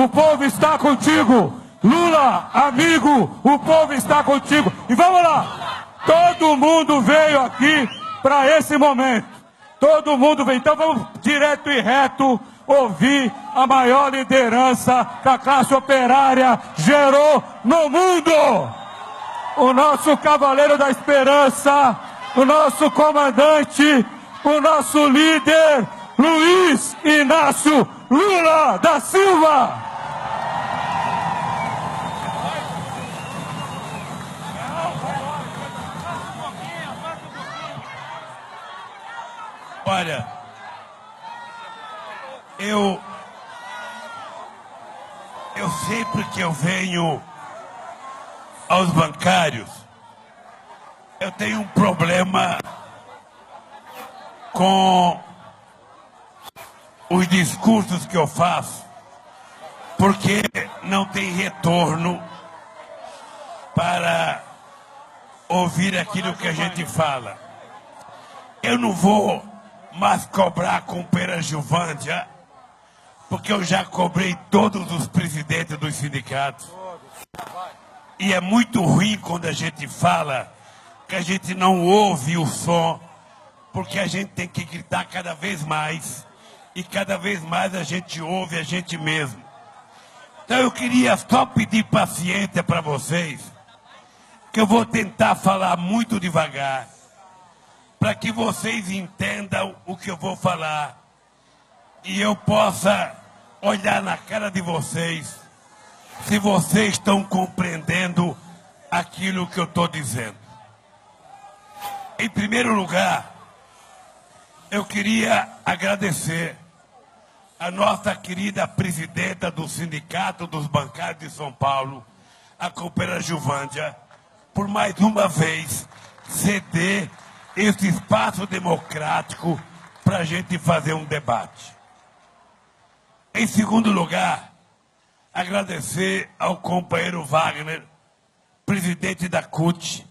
o povo está contigo. Lula, amigo, o povo está contigo. E vamos lá, todo mundo veio aqui para esse momento. Todo mundo veio. Então vamos direto e reto ouvir a maior liderança que a classe operária gerou no mundo. O nosso Cavaleiro da Esperança, o nosso comandante, o nosso líder, Luiz Inácio Lula da Silva. Olha, eu sempre que eu venho aos bancários, eu tenho um problema com os discursos que eu faço, porque não tem retorno para ouvir aquilo que a gente fala. Eu não vou mais cobrar com Pera Gilvândia, porque eu já cobrei todos os presidentes dos sindicatos. E é muito ruim quando a gente fala que a gente não ouve o som, porque a gente tem que gritar cada vez mais, e cada vez mais a gente ouve a gente mesmo. Então eu queria só pedir paciência para vocês, que eu vou tentar falar muito devagar, para que vocês entendam o que eu vou falar e eu possa olhar na cara de vocês se vocês estão compreendendo aquilo que eu estou dizendo. Em primeiro lugar, eu queria agradecer a nossa querida presidenta do Sindicato dos Bancários de São Paulo, a companheira Gilvândia, por mais uma vez ceder esse espaço democrático para a gente fazer um debate. Em segundo lugar, agradecer ao companheiro Wagner, presidente da CUT,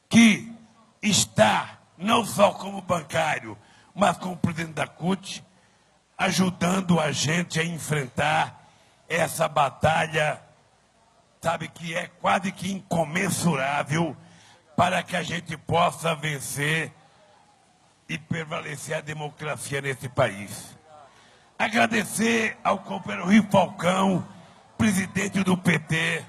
que está, não só como bancário, mas como presidente da CUT, ajudando a gente a enfrentar essa batalha, sabe, que é quase que incomensurável, para que a gente possa vencer e prevalecer a democracia nesse país. Agradecer ao companheiro Rui Falcão, presidente do PT,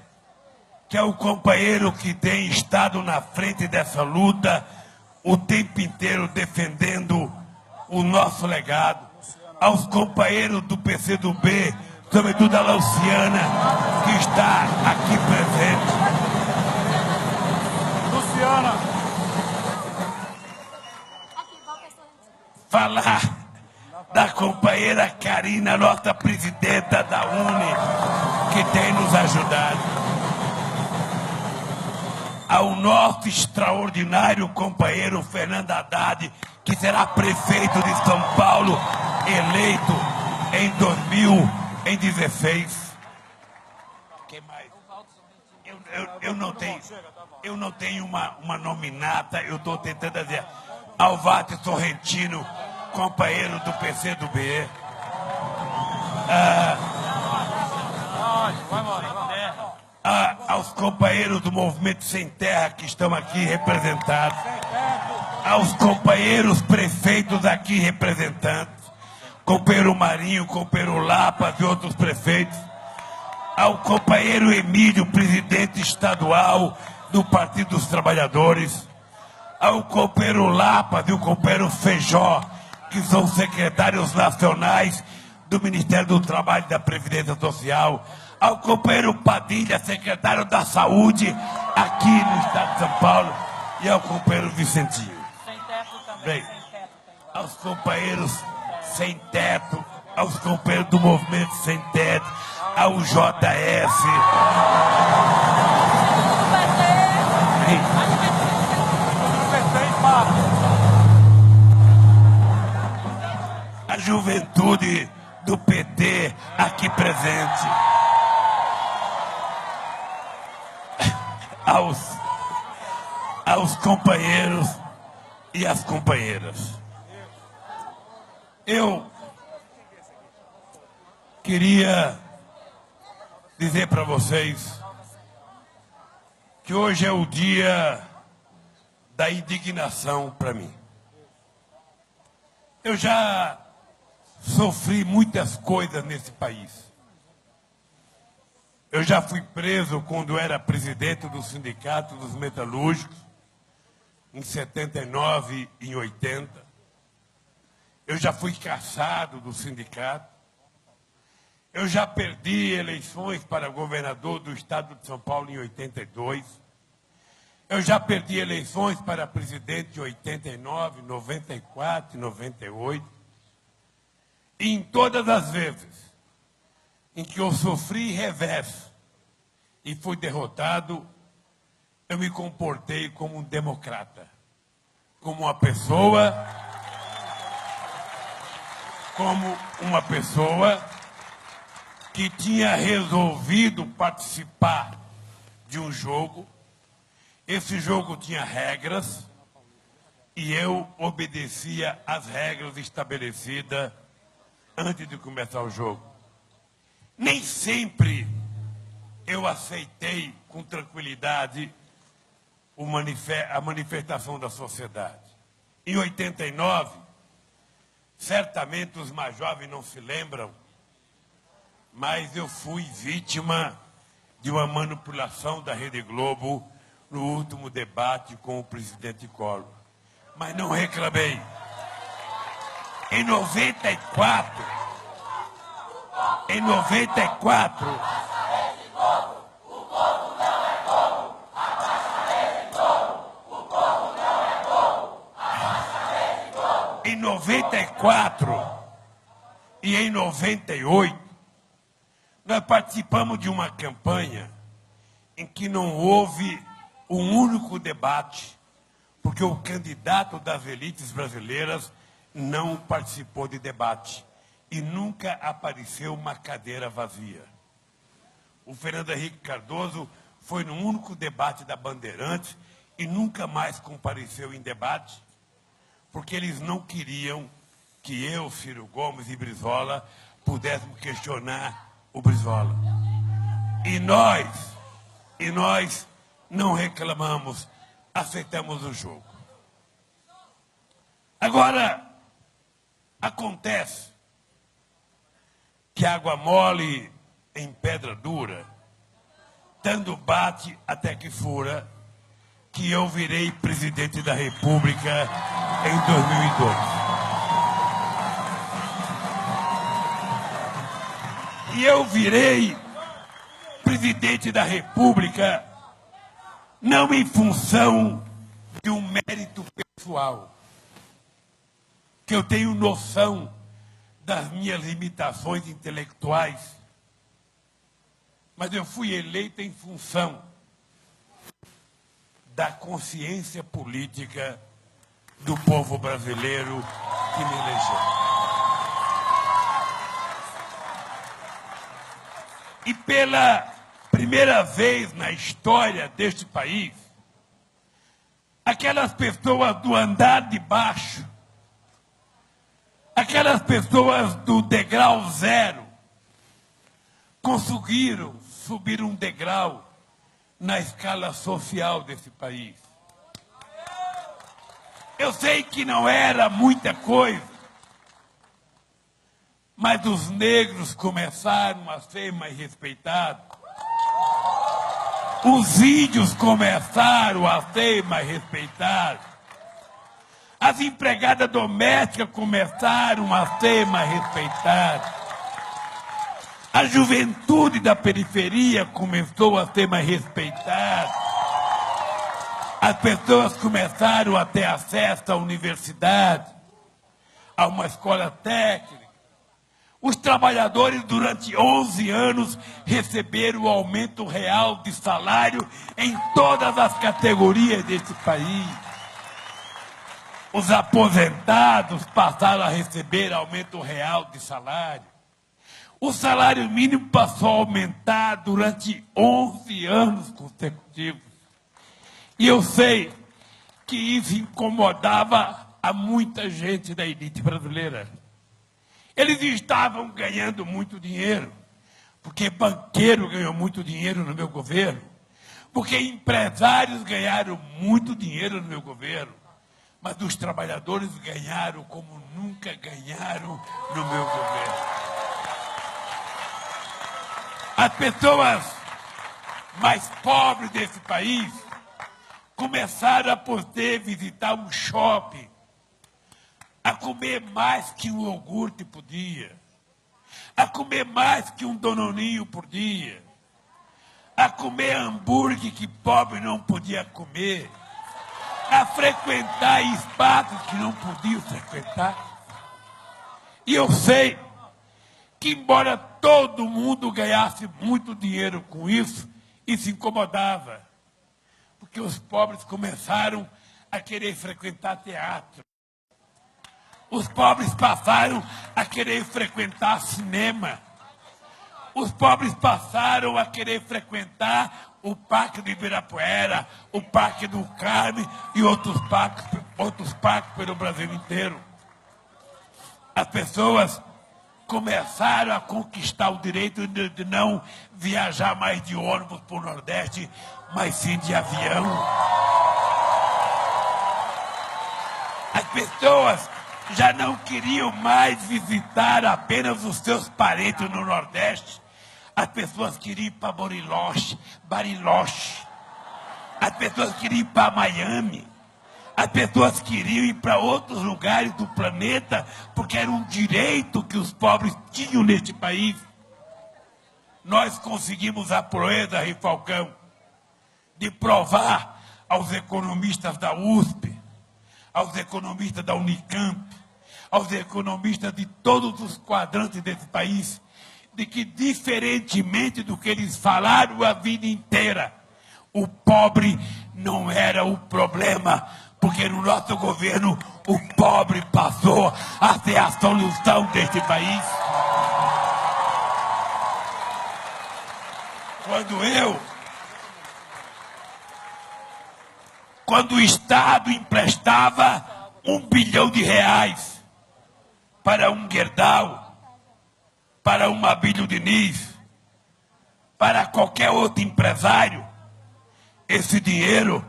que é o companheiro que tem estado na frente dessa luta o tempo inteiro defendendo o nosso legado. Aos companheiros do PCdoB, sobretudo a Luciana, que está aqui presente. Falar da companheira Karina, nossa presidenta da UNE, que tem nos ajudado. Ao nosso extraordinário companheiro Fernando Haddad, que será prefeito de São Paulo, eleito em 2016. Quem mais? Eu não tenho uma nominata, eu estou tentando dizer. Alvate Sorrentino, companheiro do PCdoB. Aos companheiros do Movimento Sem Terra que estão aqui representados. Aos companheiros prefeitos aqui representantes. Companheiro Marinho, companheiro Lapas e outros prefeitos. Ao companheiro Emílio, presidente estadual do Partido dos Trabalhadores. Ao companheiro Lapas e o companheiro Feijó, que são secretários nacionais do Ministério do Trabalho e da Previdência Social. Ao companheiro Padilha, secretário da Saúde, aqui no estado de São Paulo. E ao companheiro Vicentinho. Sem teto também. Bem, aos companheiros sem teto, aos companheiros do Movimento Sem Teto, ao JS. A juventude do PT aqui presente. Aos companheiros e às companheiras. Eu queria dizer para vocês que hoje é o dia da indignação para mim. Eu já sofri muitas coisas nesse país. Eu já fui preso quando era presidente do Sindicato dos Metalúrgicos, em 79 e em 80. Eu já fui cassado do sindicato. Eu já perdi eleições para governador do estado de São Paulo em 82. Eu já perdi eleições para presidente em 89, 94 e 98. E em todas as vezes em que eu sofri revés e fui derrotado, eu me comportei como um democrata, como uma pessoa que tinha resolvido participar de um jogo. Esse jogo tinha regras e eu obedecia às regras estabelecidas antes de começar o jogo. Nem sempre eu aceitei com tranquilidade a manifestação da sociedade. Em 89, certamente os mais jovens não se lembram, mas eu fui vítima de uma manipulação da Rede Globo no último debate com o presidente Collor. Mas não reclamei. Em 94, Em 94 e em 98, nós participamos de uma campanha em que não houve um único debate, porque o candidato das elites brasileiras não participou de debate e nunca apareceu uma cadeira vazia. O Fernando Henrique Cardoso foi no único debate da Bandeirantes e nunca mais compareceu em debate, porque eles não queriam que eu, Ciro Gomes e Brizola pudéssemos questionar o Brizola. E nós não reclamamos, aceitamos o jogo. Agora, acontece que água mole em pedra dura, tanto bate até que fura, que eu virei presidente da República em 2012. E eu virei presidente da República não em função de um mérito pessoal, que eu tenho noção das minhas limitações intelectuais, mas eu fui eleito em função da consciência política do povo brasileiro que me elegeu. E pela primeira vez na história deste país, aquelas pessoas do andar de baixo, aquelas pessoas do degrau zero, conseguiram subir um degrau na escala social desse país. Eu sei que não era muita coisa, mas os negros começaram a ser mais respeitados. Os índios começaram a ser mais respeitados. As empregadas domésticas começaram a ser mais respeitadas. A juventude da periferia começou a ser mais respeitada. As pessoas começaram a ter acesso à universidade, a uma escola técnica. Os trabalhadores, durante 11 anos, receberam o aumento real de salário em todas as categorias desse país. Os aposentados passaram a receber aumento real de salário. O salário mínimo passou a aumentar durante 11 anos consecutivos. E eu sei que isso incomodava a muita gente da elite brasileira. Eles estavam ganhando muito dinheiro, porque banqueiro ganhou muito dinheiro no meu governo, porque empresários ganharam muito dinheiro no meu governo, mas os trabalhadores ganharam como nunca ganharam no meu governo. As pessoas mais pobres desse país começaram a poder visitar um shopping, a comer mais que um iogurte por dia, a comer mais que um danoninho por dia, a comer hambúrguer que pobre não podia comer, a frequentar espaços que não podiam frequentar. E eu sei que, embora todo mundo ganhasse muito dinheiro com isso, isso incomodava, porque os pobres começaram a querer frequentar teatro. Os pobres passaram a querer frequentar cinema. Os pobres passaram a querer frequentar o Parque do Ibirapuera, o Parque do Carme e outros parques pelo Brasil inteiro. As pessoas começaram a conquistar o direito de não viajar mais de ônibus para o Nordeste, mas sim de avião. As pessoas já não queriam mais visitar apenas os seus parentes no Nordeste. As pessoas queriam ir para Bariloche. As pessoas queriam ir para Miami. As pessoas queriam ir para outros lugares do planeta, porque era um direito que os pobres tinham neste país. Nós conseguimos a proeza, Rei Falcão, de provar aos economistas da USP, aos economistas da Unicamp, aos economistas de todos os quadrantes desse país, de que, diferentemente do que eles falaram a vida inteira, o pobre não era o problema, porque no nosso governo o pobre passou a ser a solução deste país. Quando o Estado emprestava R$1 bilhão para um Gerdau, para um Abílio Diniz, para qualquer outro empresário, esse dinheiro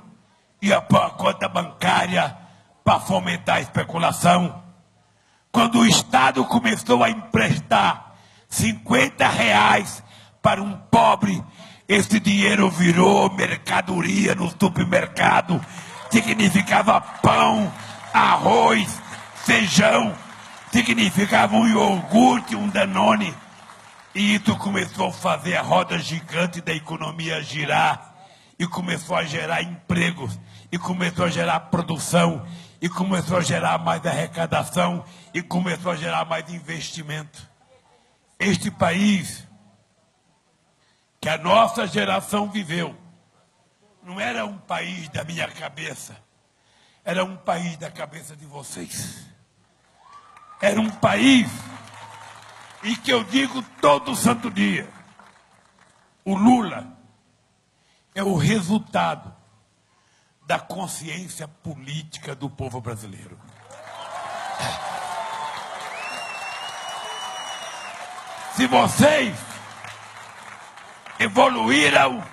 ia para a conta bancária para fomentar a especulação. Quando o Estado começou a emprestar R$50 para um pobre, esse dinheiro virou mercadoria no supermercado. Significava pão, arroz, feijão, significava um iogurte, um Danone. E isso começou a fazer a roda gigante da economia girar. E começou a gerar empregos. E começou a gerar produção. E começou a gerar mais arrecadação. E começou a gerar mais investimento. Este país que a nossa geração viveu não era um país da minha cabeça. Era um país da cabeça de vocês. Era um país em que eu digo todo santo dia: o Lula é o resultado da consciência política do povo brasileiro. Se vocês evoluíram,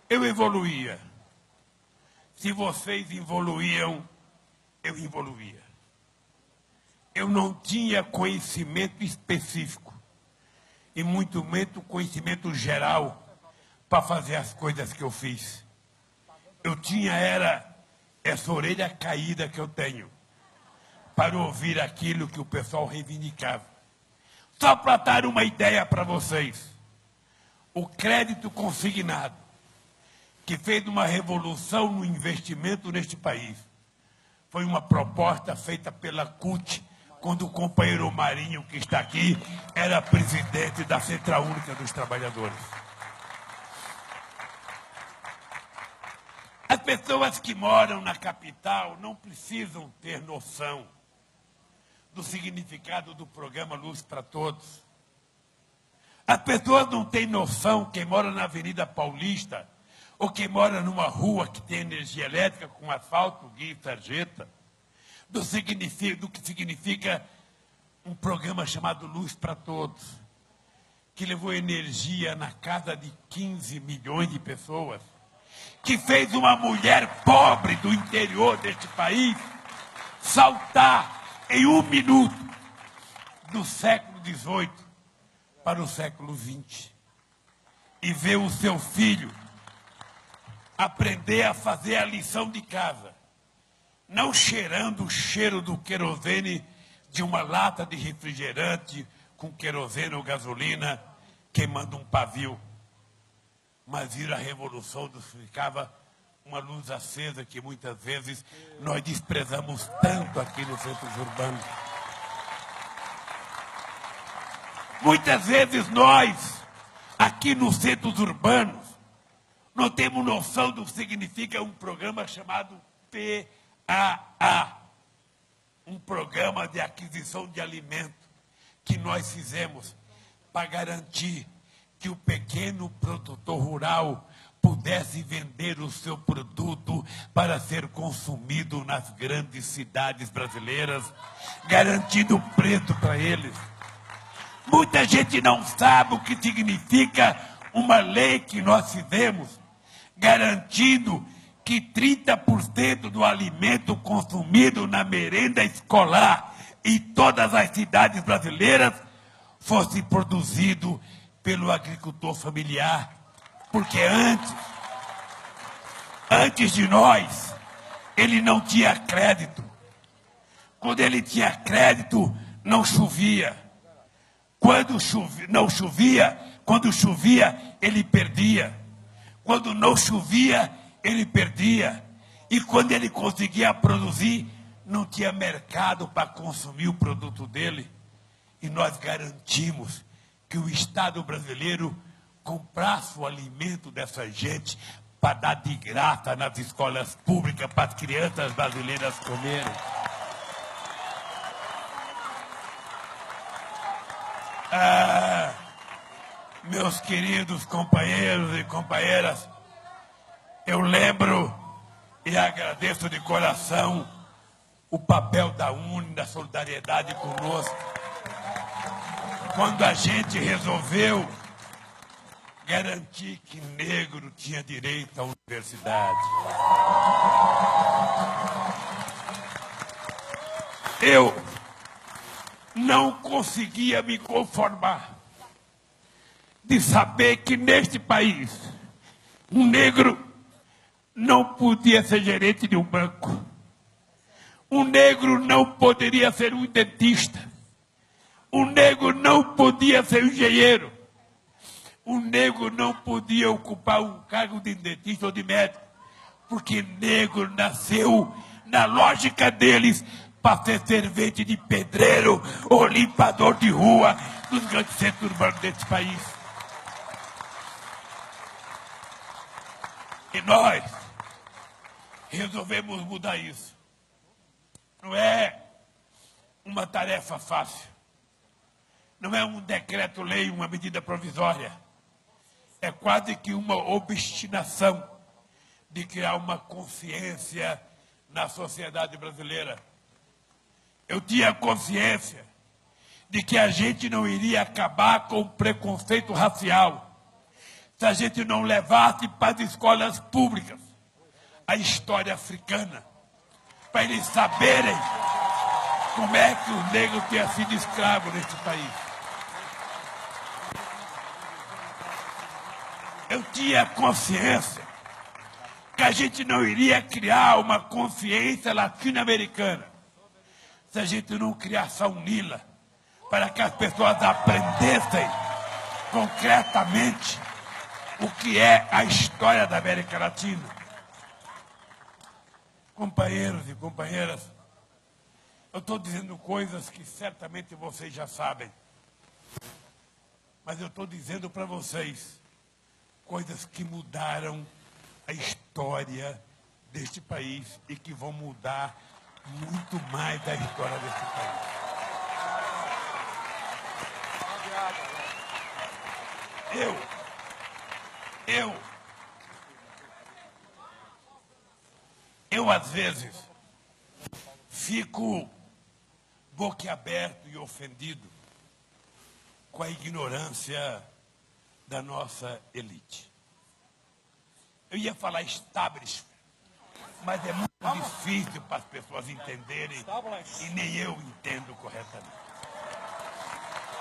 eu evoluía. Se vocês evoluíam, eu evoluía. Eu não tinha conhecimento específico e muito menos conhecimento geral para fazer as coisas que eu fiz. Eu tinha essa orelha caída que eu tenho para ouvir aquilo que o pessoal reivindicava. Só para dar uma ideia para vocês, o crédito consignado, que fez uma revolução no investimento neste país, foi uma proposta feita pela CUT, quando o companheiro Marinho, que está aqui, era presidente da Central Única dos Trabalhadores. As pessoas que moram na capital não precisam ter noção do significado do programa Luz para Todos. As pessoas não têm noção, quem mora na Avenida Paulista, ou quem mora numa rua que tem energia elétrica com asfalto, guia e sarjeta, do que significa um programa chamado Luz para Todos, que levou energia na casa de 15 milhões de pessoas, que fez uma mulher pobre do interior deste país saltar em 1 minuto do século XVIII para o século XX e ver o seu filho aprender a fazer a lição de casa, não cheirando o cheiro do querosene de uma lata de refrigerante com querosene ou gasolina queimando um pavio, mas vir a revolução ficava uma luz acesa que muitas vezes nós desprezamos tanto aqui nos centros urbanos. Muitas vezes nós, aqui nos centros urbanos, não temos noção do que significa um programa chamado PAA, um programa de aquisição de alimento que nós fizemos para garantir que o pequeno produtor rural pudesse vender o seu produto para ser consumido nas grandes cidades brasileiras, garantindo preço para eles. Muita gente não sabe o que significa uma lei que nós fizemos, garantindo que 30% do alimento consumido na merenda escolar em todas as cidades brasileiras fosse produzido pelo agricultor familiar. Porque antes de nós, ele não tinha crédito. Quando ele tinha crédito, não chovia. Quando chovia, ele perdia. Quando não chovia, ele perdia. E quando ele conseguia produzir, não tinha mercado para consumir o produto dele. E nós garantimos que o Estado brasileiro comprasse o alimento dessa gente para dar de graça nas escolas públicas para as crianças brasileiras comerem. Meus queridos companheiros e companheiras, eu lembro e agradeço de coração o papel da UNE, da solidariedade conosco, quando a gente resolveu garantir que negro tinha direito à universidade. Eu não conseguia me conformar de saber que neste país um negro não podia ser gerente de um banco. Um negro não poderia ser um dentista. Um negro não podia ser um engenheiro. Um negro não podia ocupar um cargo de dentista ou de médico, porque negro nasceu, na lógica deles, para ser servente de pedreiro ou limpador de rua nos grandes centros urbanos desse país. E nós resolvemos mudar isso. Não é uma tarefa fácil. Não é um decreto-lei, uma medida provisória. É quase que uma obstinação de criar uma consciência na sociedade brasileira. Eu tinha consciência de que a gente não iria acabar com o preconceito racial se a gente não levasse para as escolas públicas a história africana, para eles saberem como é que o negro tinha sido escravo nesse país. Eu tinha consciência que a gente não iria criar uma consciência latino-americana se a gente não criasse a UNILA, para que as pessoas aprendessem concretamente o que é a história da América Latina. Companheiros e companheiras, eu estou dizendo coisas que certamente vocês já sabem, mas eu estou dizendo para vocês coisas que mudaram a história deste país e que vão mudar muito mais a história deste país. Eu às vezes fico boquiaberto e ofendido com a ignorância da nossa elite. Eu ia falar establishment, mas é muito difícil para as pessoas entenderem e nem eu entendo corretamente.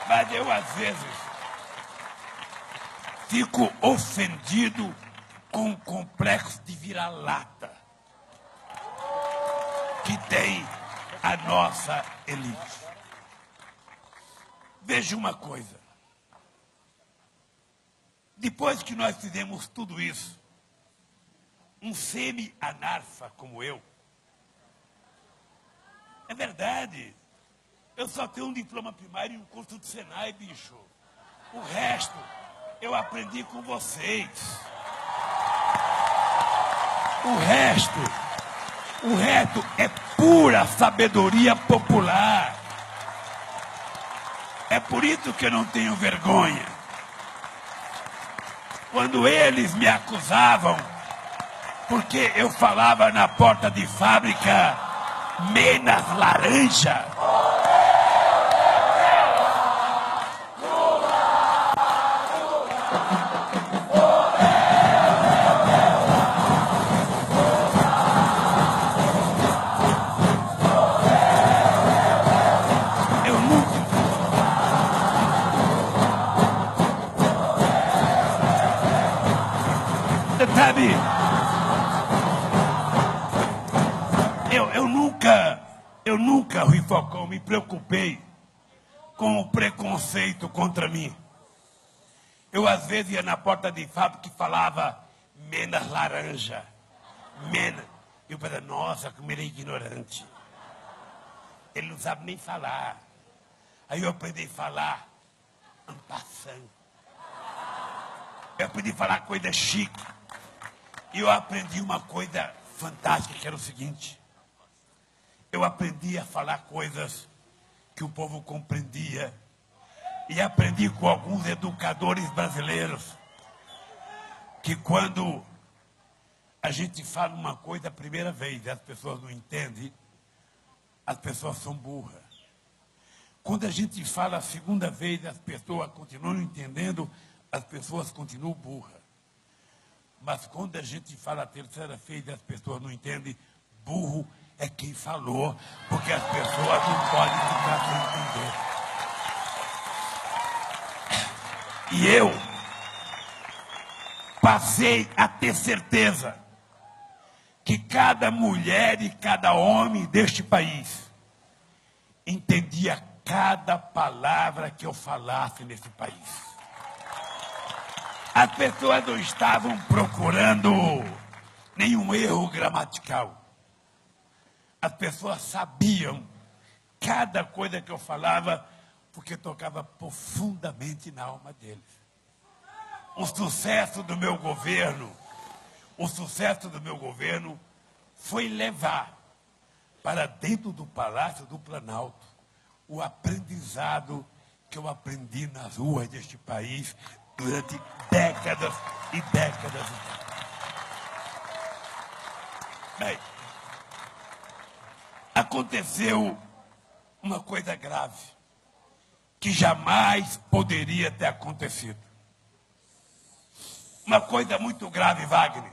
Mas eu, às vezes, fico ofendido com o complexo de vira-lata que tem a nossa elite. Veja uma coisa. Depois que nós fizemos tudo isso, um semi-anarfa como eu, é verdade, eu só tenho um diploma primário e um curso de Senai, bicho. O resto eu aprendi com vocês. O resto é pura sabedoria popular. É por isso que eu não tenho vergonha. Quando eles me acusavam, porque eu falava na porta de fábrica, menos laranja. Sabe, eu nunca, Rui Falcão, me preocupei com o preconceito contra mim. Eu, às vezes, ia na porta de fábrica e falava menos laranja, menos. Eu falava, nossa, como ele é ignorante. Ele não sabe nem falar. Aí eu aprendi a falar en passant. Eu aprendi a falar coisa chique. E eu aprendi uma coisa fantástica, que era o seguinte. Eu aprendi a falar coisas que o povo compreendia. E aprendi com alguns educadores brasileiros que quando a gente fala uma coisa a primeira vez e as pessoas não entendem, as pessoas são burras. Quando a gente fala a segunda vez e as pessoas continuam entendendo, as pessoas continuam burras. Mas quando a gente fala a terceira vez e as pessoas não entendem, burro é quem falou, porque as pessoas não podem ficar sem entender. E eu passei a ter certeza que cada mulher e cada homem deste país entendia cada palavra que eu falasse nesse país. As pessoas não estavam procurando nenhum erro gramatical. As pessoas sabiam cada coisa que eu falava, porque tocava profundamente na alma deles. O sucesso do meu governo foi levar para dentro do Palácio do Planalto o aprendizado que eu aprendi nas ruas deste país durante décadas e décadas e décadas. Bem, aconteceu uma coisa grave, que jamais poderia ter acontecido. Uma coisa muito grave, Wagner,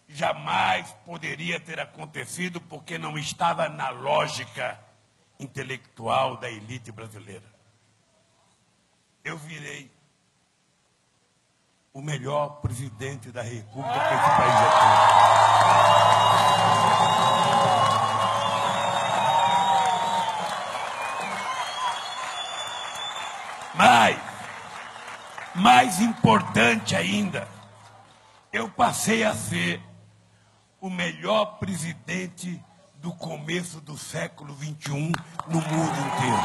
jamais poderia ter acontecido porque não estava na lógica intelectual da elite brasileira. Eu virei o melhor presidente da República que esse país já teve. Mas, mais importante ainda, eu passei a ser o melhor presidente do começo do século XXI no mundo inteiro.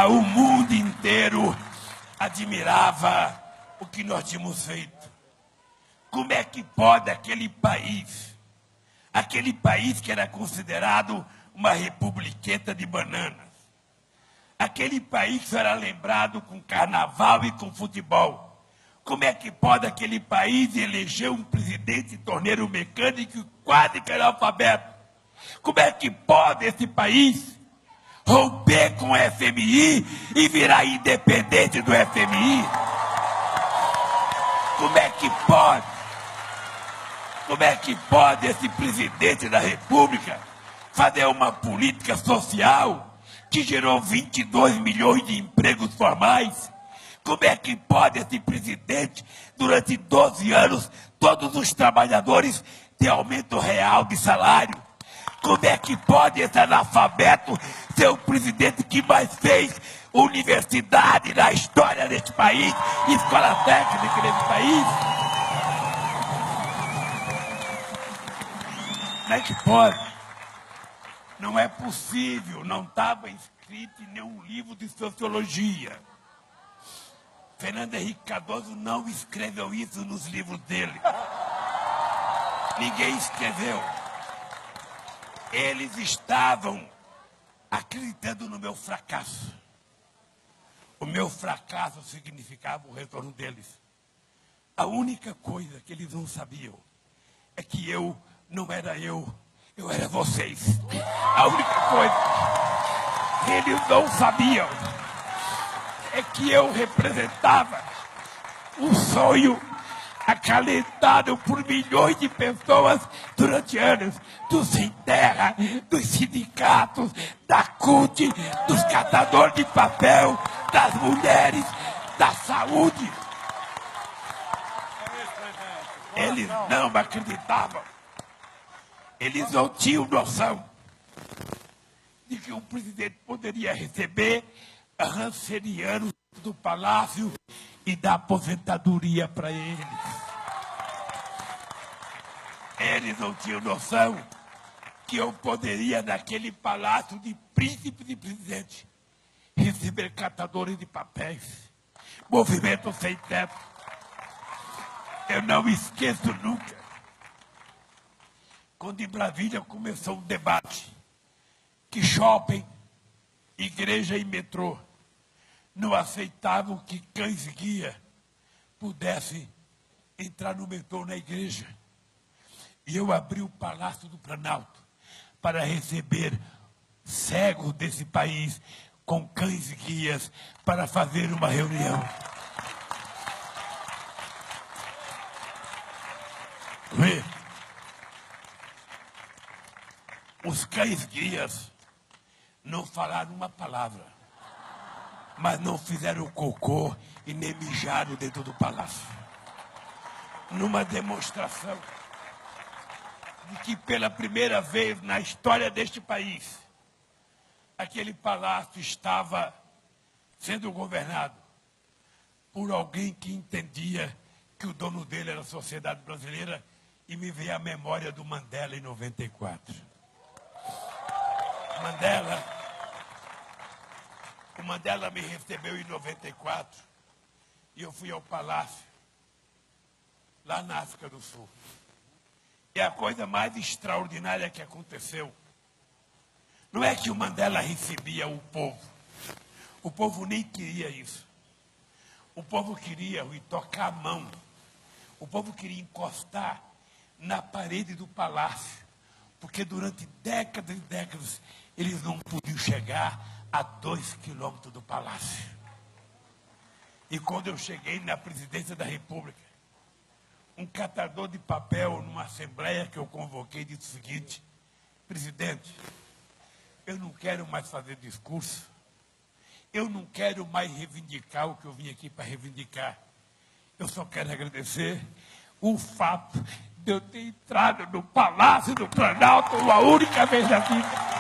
O mundo inteiro admirava o que nós tínhamos feito. Como é que pode aquele país que era considerado uma republiqueta de bananas, aquele país que era lembrado com carnaval e com futebol, como é que pode aquele país eleger um presidente torneiro mecânico quase que analfabeto? Como é que pode esse país romper com o FMI e virar independente do FMI? Como é que pode? Como é que pode esse presidente da República fazer uma política social que gerou 22 milhões de empregos formais? Como é que pode esse presidente, durante 12 anos, todos os trabalhadores ter aumento real de salário? Como é que pode esse analfabeto ser o presidente que mais fez universidade na história deste país, escola técnica desse país? Como é que pode? Não é possível, não estava escrito em nenhum livro de sociologia. Fernando Henrique Cardoso não escreveu isso nos livros dele. Ninguém escreveu. Eles estavam acreditando no meu fracasso. O meu fracasso significava o retorno deles. A única coisa que eles não sabiam é que eu não era eu era vocês. A única coisa que eles não sabiam é que eu representava um sonho acalentado por milhões de pessoas durante anos, dos sem terra, dos sindicatos, da CUT, dos catadores de papel, das mulheres, da saúde. Eles não acreditavam. Eles não tinham noção de que um presidente poderia receber rancenianos do palácio e dar aposentadoria para eles. Eles não tinham noção que eu poderia, naquele palácio de príncipe e presidente, receber catadores de papéis, movimento sem teto. Eu não esqueço nunca, quando em Brasília começou um debate que shopping, igreja e metrô não aceitavam que cães e guia pudessem entrar no metrô na igreja. E eu abri o Palácio do Planalto para receber cegos desse país com cães e guias para fazer uma reunião. Vê? Os cães guias não falaram uma palavra, mas não fizeram cocô e nem mijaram dentro do palácio. Numa demonstração de que pela primeira vez na história deste país, aquele palácio estava sendo governado por alguém que entendia que o dono dele era a sociedade brasileira, e me veio a memória do Mandela em 94. O Mandela me recebeu em 94 e eu fui ao palácio, lá na África do Sul. E a coisa mais extraordinária que aconteceu não é que o Mandela recebia o povo nem queria isso. O povo queria tocar a mão, o povo queria encostar na parede do palácio, porque durante décadas e décadas eles não podiam chegar a 2 quilômetros do palácio. E quando eu cheguei na presidência da República, um catador de papel numa assembleia que eu convoquei disse o seguinte: presidente, eu não quero mais fazer discurso, eu não quero mais reivindicar o que eu vim aqui para reivindicar. Eu só quero agradecer o fato de eu ter entrado no Palácio do Planalto uma única vez na vida.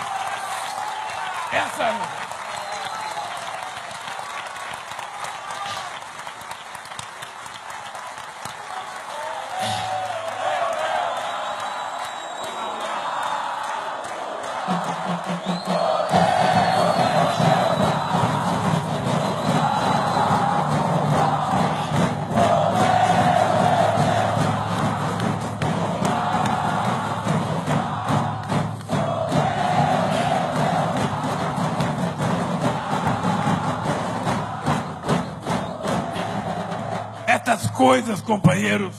Essas coisas, companheiros,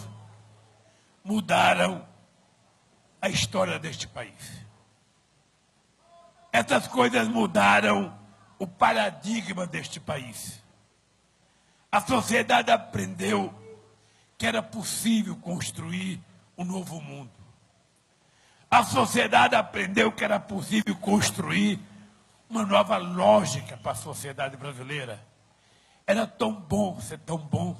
mudaram a história deste país. Essas coisas mudaram o paradigma deste país. A sociedade aprendeu que era possível construir um novo mundo. A sociedade aprendeu que era possível construir uma nova lógica para a sociedade brasileira. Era tão bom ser tão bom.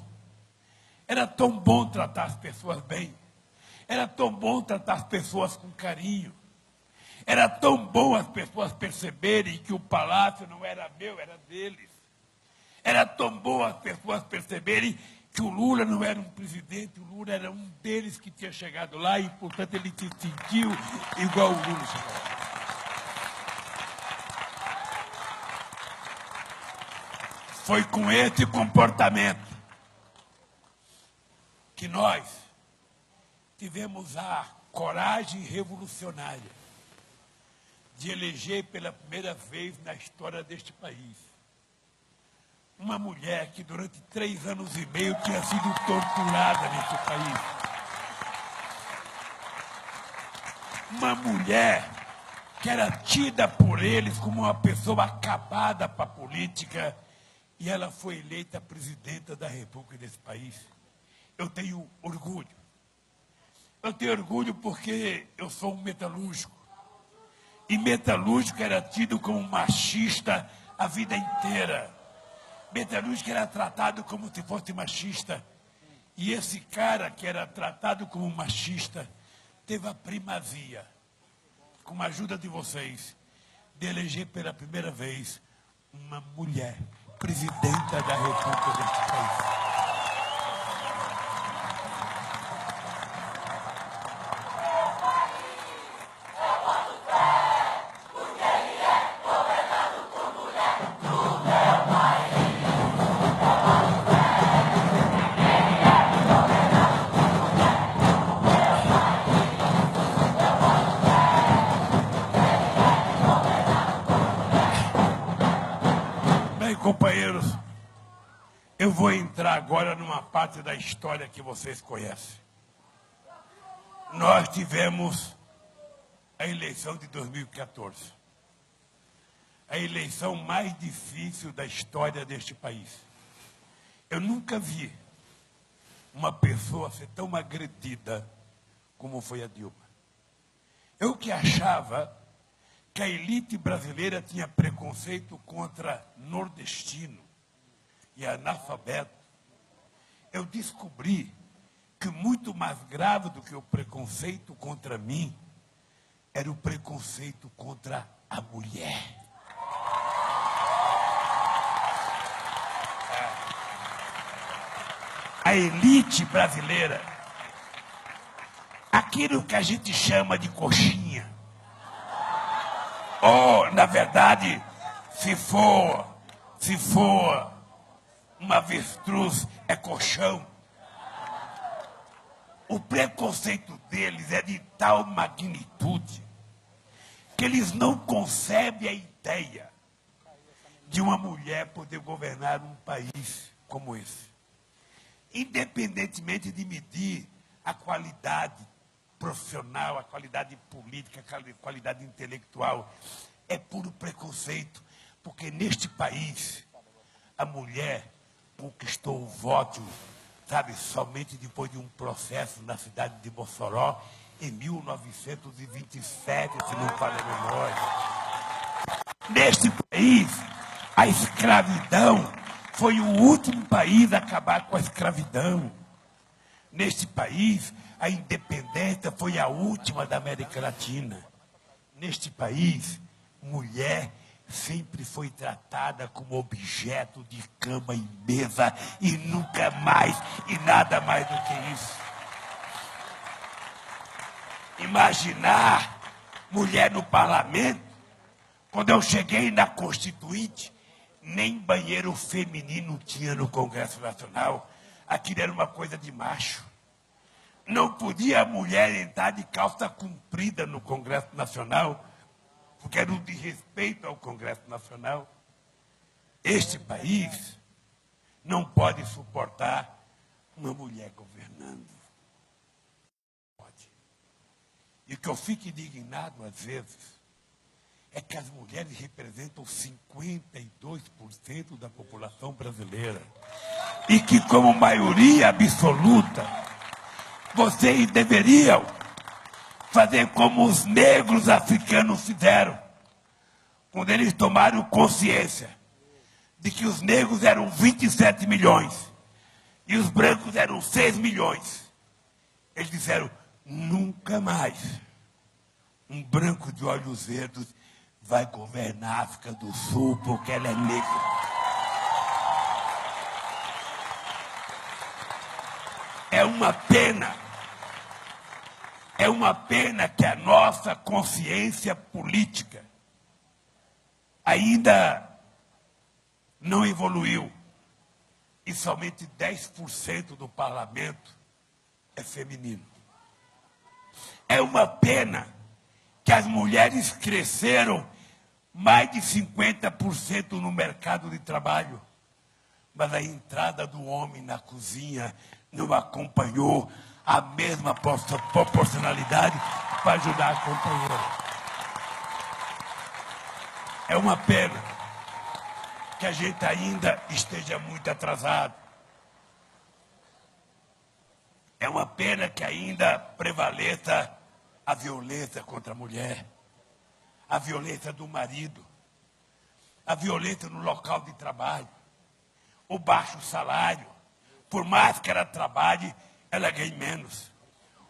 Era tão bom tratar as pessoas bem. Era tão bom tratar as pessoas com carinho. Era tão bom as pessoas perceberem que o palácio não era meu, era deles. Era tão bom as pessoas perceberem que o Lula não era um presidente, o Lula era um deles que tinha chegado lá e, portanto, ele se sentiu igual o Lula chegou. Foi com esse comportamento que nós tivemos a coragem revolucionária de eleger pela primeira vez na história deste país uma mulher que durante 3 anos e meio tinha sido torturada neste país. Uma mulher que era tida por eles como uma pessoa acabada para a política, e ela foi eleita presidenta da República desse país. Eu tenho orgulho. Eu tenho orgulho porque eu sou um metalúrgico. E metalúrgico era tido como machista a vida inteira. Metalúrgico era tratado como se fosse machista. E esse cara que era tratado como machista teve a primazia, com a ajuda de vocês, de eleger pela primeira vez uma mulher presidenta da República deste país. Companheiros, eu vou entrar agora numa parte da história que vocês conhecem. Nós tivemos a eleição de 2014. A eleição mais difícil da história deste país. Eu nunca vi uma pessoa ser tão agredida como foi a Dilma. Eu que achava que a elite brasileira tinha preconceito contra nordestino e analfabeto, eu descobri que muito mais grave do que o preconceito contra mim era o preconceito contra a mulher. A elite brasileira, aquilo que a gente chama de coxinha, ou, na verdade, se for uma avestruz, é colchão. O preconceito deles é de tal magnitude que eles não concebem a ideia de uma mulher poder governar um país como esse. Independentemente de medir a qualidade profissional, a qualidade política, a qualidade intelectual, é puro preconceito, porque neste país a mulher conquistou o voto, sabe, somente depois de um processo na cidade de Mossoró, em 1927, se não falha a memória. Neste país, a escravidão foi o último país a acabar com a escravidão. Neste país, a independência foi a última da América Latina. Neste país, mulher sempre foi tratada como objeto de cama e mesa e nunca mais, e nada mais do que isso. Imaginar mulher no parlamento, quando eu cheguei na Constituinte, nem banheiro feminino tinha no Congresso Nacional. Aquilo era uma coisa de macho. Não podia a mulher entrar de calça comprida no Congresso Nacional, porque era um desrespeito ao Congresso Nacional. Este país não pode suportar uma mulher governando. Pode. E que eu fico indignado às vezes é que as mulheres representam 52% da população brasileira. E que, como maioria absoluta, vocês deveriam fazer como os negros africanos fizeram, quando eles tomaram consciência de que os negros eram 27 milhões e os brancos eram 6 milhões. Eles disseram, nunca mais um branco de olhos verdes vai governar a África do Sul porque ela é negra. É uma pena que a nossa consciência política ainda não evoluiu e somente 10% do parlamento é feminino. É uma pena que as mulheres cresceram mais de 50% no mercado de trabalho, mas a entrada do homem na cozinha não acompanhou a mesma proporcionalidade para ajudar a companheira. É uma pena que a gente ainda esteja muito atrasado. É uma pena que ainda prevaleça a violência contra a mulher, a violência do marido, a violência no local de trabalho, o baixo salário. Por mais que ela trabalhe, ela ganha menos.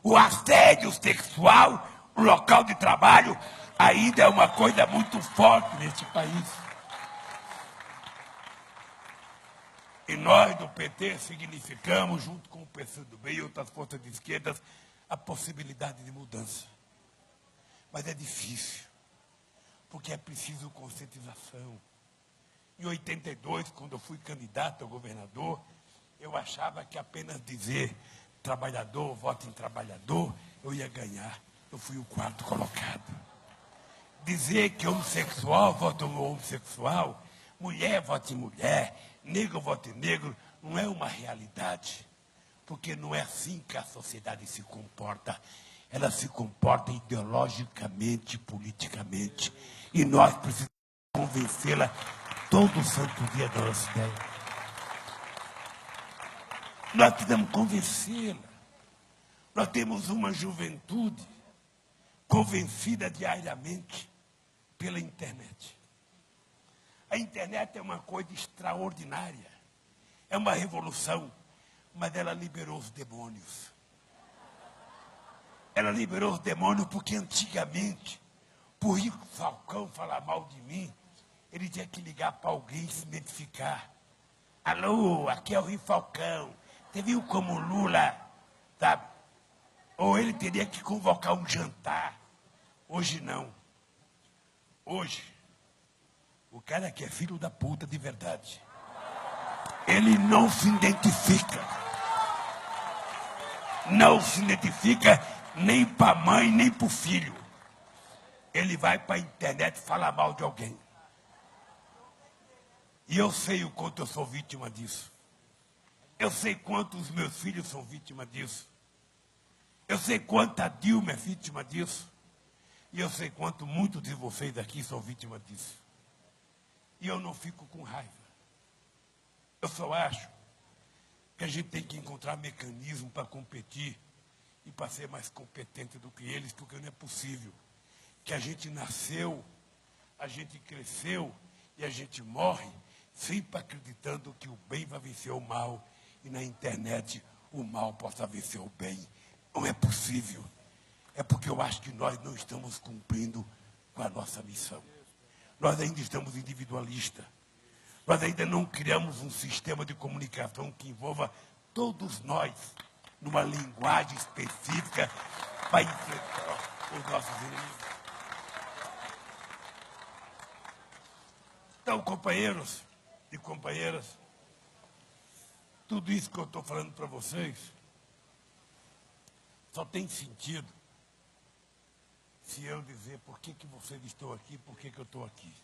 O assédio sexual no local de trabalho ainda é uma coisa muito forte neste país. E nós do PT significamos, junto com o PCdoB e outras forças de esquerda, a possibilidade de mudança. Mas é difícil, porque é preciso conscientização. Em 82, quando eu fui candidato a governador, eu achava que apenas dizer trabalhador, voto em trabalhador, eu ia ganhar. Eu fui o 4º colocado. Dizer que homossexual, voto em homossexual, mulher, voto em mulher, negro, voto em negro, não é uma realidade. Porque não é assim que a sociedade se comporta. Ela se comporta ideologicamente, politicamente. E nós precisamos convencê-la todo santo dia da nossa ideia. Nós precisamos convencê-la. Nós temos uma juventude convencida diariamente pela internet. A internet é uma coisa extraordinária. É uma revolução, mas ela liberou os demônios. Ela liberou os demônios porque antigamente, por Rico Falcão falar mal de mim, ele tinha que ligar para alguém e se identificar. Alô, aqui é o Rico Falcão. Você viu como o Lula, sabe? Ou ele teria que convocar um jantar. Hoje não. Hoje, o cara que é filho da puta de verdade, ele não se identifica. Não se identifica nem para a mãe, nem para o filho. Ele vai para a internet falar mal de alguém. E eu sei o quanto eu sou vítima disso. Eu sei quanto os meus filhos são vítimas disso. Eu sei quanto a Dilma é vítima disso. E eu sei quanto muitos de vocês aqui são vítimas disso. E eu não fico com raiva. Eu só acho que a gente tem que encontrar mecanismo para competir e para ser mais competente do que eles, porque não é possível que a gente nasceu, a gente cresceu e a gente morre sempre acreditando que o bem vai vencer o mal e na internet o mal possa vencer o bem. Não é possível. É porque eu acho que nós não estamos cumprindo com a nossa missão. Nós ainda estamos individualistas. Nós ainda não criamos um sistema de comunicação que envolva todos nós numa linguagem específica para enfrentar os nossos inimigos. Então, companheiros e companheiras, tudo isso que eu estou falando para vocês só tem sentido se eu dizer por que vocês estão aqui, por que eu estou aqui.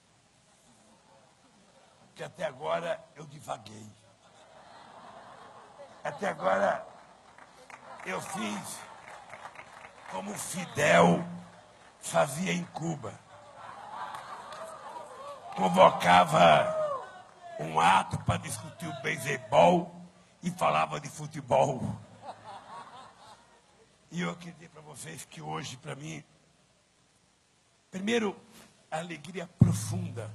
Porque até agora eu divaguei. Até agora eu fiz como Fidel fazia em Cuba. convocava um ato para discutir o beisebol e falava de futebol. E eu queria dizer para vocês que hoje, para mim, primeiro, a alegria profunda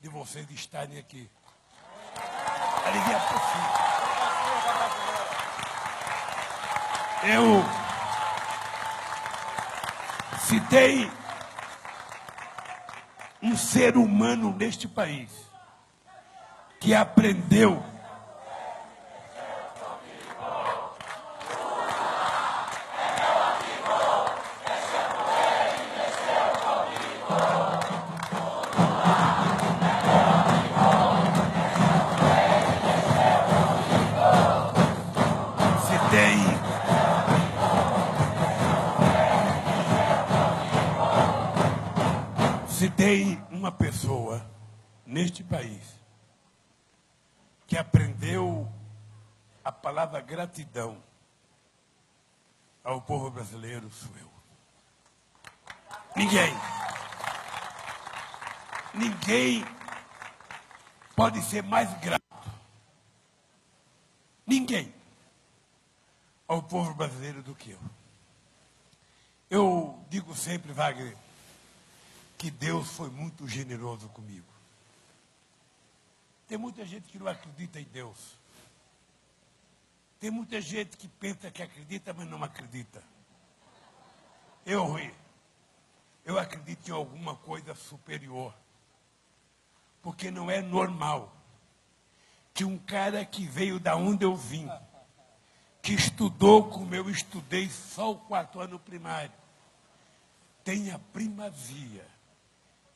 de vocês estarem aqui. Alegria profunda. Se tem um ser humano neste país que aprendeu Se tem uma pessoa neste país que aprendeu a palavra gratidão ao povo brasileiro, sou eu. Ninguém pode ser mais grato. Ninguém ao povo brasileiro do que eu. Eu digo sempre, Wagner, que Deus foi muito generoso comigo. Tem muita gente que não acredita em Deus. Tem muita gente que pensa que acredita, mas não acredita. Eu acredito em alguma coisa superior. Porque não é normal que um cara que veio da onde eu vim, que estudou como eu estudei só o 4º ano primário, tenha primazia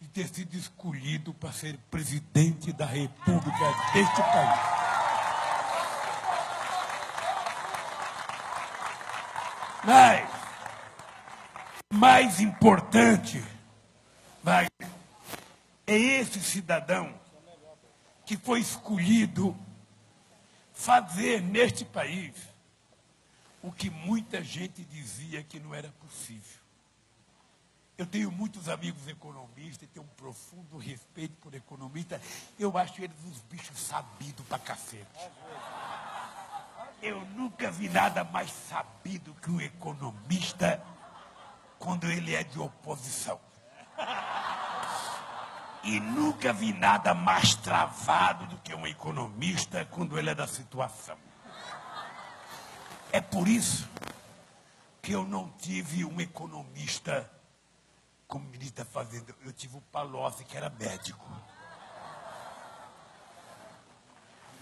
de ter sido escolhido para ser presidente da República deste país. Mas, mais importante, Wagner, é esse cidadão que foi escolhido fazer neste país o que muita gente dizia que não era possível. Eu tenho muitos amigos economistas, tenho um profundo respeito por economistas. Eu acho eles uns bichos sabidos pra cacete. Eu nunca vi nada mais sabido que um economista quando ele é de oposição. E nunca vi nada mais travado do que um economista quando ele é da situação. É por isso que eu não tive um economista como ministro da Fazenda. Eu tive o Palocci, que era médico.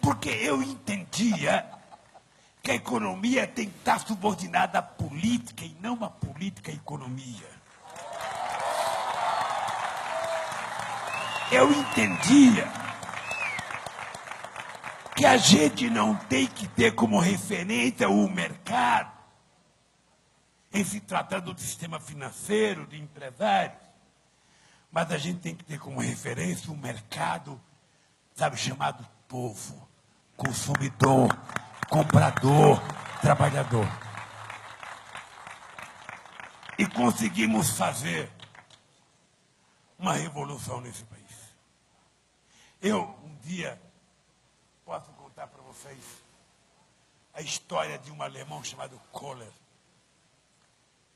Porque eu entendia que a economia tem que estar subordinada à política e não à política à economia. Eu entendia que a gente não tem que ter como referência o mercado, em se tratando do sistema financeiro, de empresários, mas a gente tem que ter como referência um mercado, sabe, chamado povo, consumidor, comprador, trabalhador. E conseguimos fazer uma revolução nesse país. Eu, um dia, posso contar para vocês a história de um alemão chamado Kohler,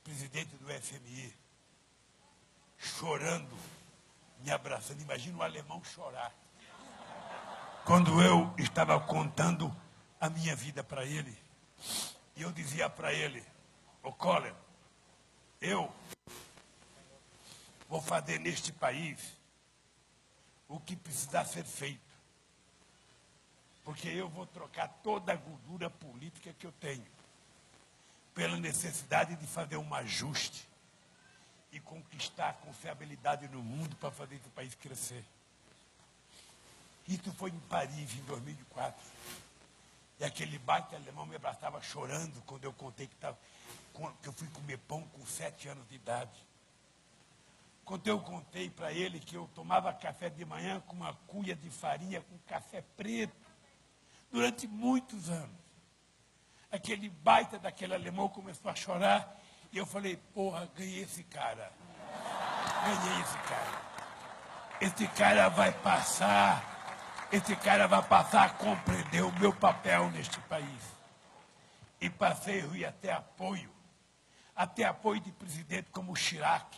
presidente do FMI, chorando, me abraçando. Imagina um alemão chorar. Quando eu estava contando a minha vida para ele, e eu dizia para ele, ô Kohler, eu vou fazer neste país o que precisar ser feito. Porque eu vou trocar toda a gordura política que eu tenho pela necessidade de fazer um ajuste e conquistar a confiabilidade no mundo para fazer esse país crescer. Isso foi em Paris, em 2004. E aquele baita alemão me abraçava chorando quando eu contei que eu fui comer pão com 7 anos de idade. Quando eu contei para ele que eu tomava café de manhã com uma cuia de farinha com café preto durante muitos anos. Aquele baita daquele alemão começou a chorar e eu falei, porra, ganhei esse cara. Ganhei esse cara. esse cara vai passar a compreender o meu papel neste país. E passei a ir até apoio de presidente como Chirac,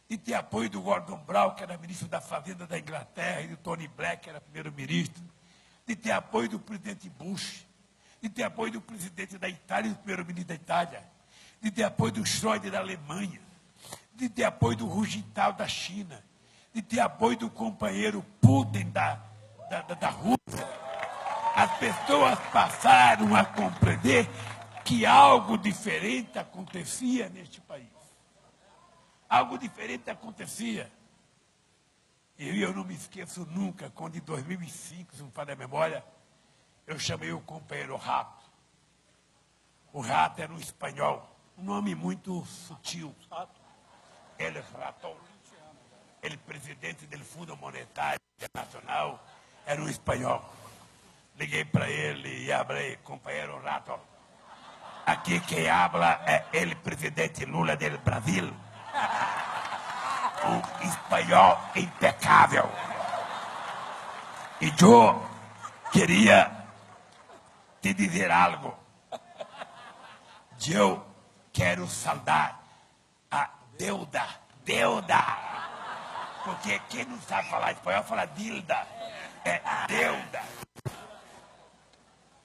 de ter apoio do Gordon Brown, que era ministro da Fazenda da Inglaterra, e do Tony Blair, que era primeiro-ministro, de ter apoio do presidente Bush, de ter apoio do presidente da Itália e do primeiro-ministro da Itália, de ter apoio do Schröder da Alemanha, de ter apoio do Hu Jintao da China, de ter apoio do companheiro Putin da Rússia. As pessoas passaram a compreender que algo diferente acontecia neste país. Algo diferente acontecia. E eu não me esqueço nunca, quando em 2005, se não falha a memória, eu chamei o companheiro Rato. O Rato era um espanhol, um nome muito sutil. Ele Rato, ele presidente do Fundo Monetário Internacional, era um espanhol. Liguei para ele e falei, companheiro Rato, aqui quem habla é ele, presidente Lula do Brasil. Um espanhol impecável. E eu queria te dizer algo. Eu quero saudar a Deuda. Porque quem não sabe falar espanhol fala Dilda. É Deuda.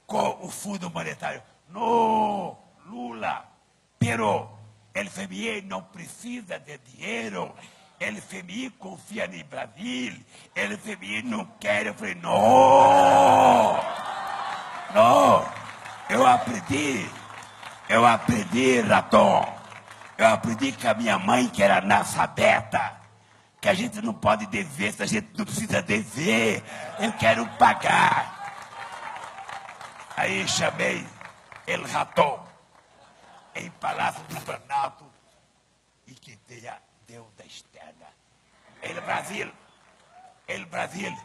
Com o Fundo Monetário. No, Lula. Pero el FMI não precisa de dinheiro. El FMI confia no Brasil. El FMI não quer. Eu falei, não. Eu aprendi, Raton. Eu aprendi com a minha mãe, que era analfabeta, que a gente não pode dever se a gente não precisa dever. Eu quero pagar. Aí chamei El Raton em Palácio do Planalto e que tenha deuda externa. El Brasil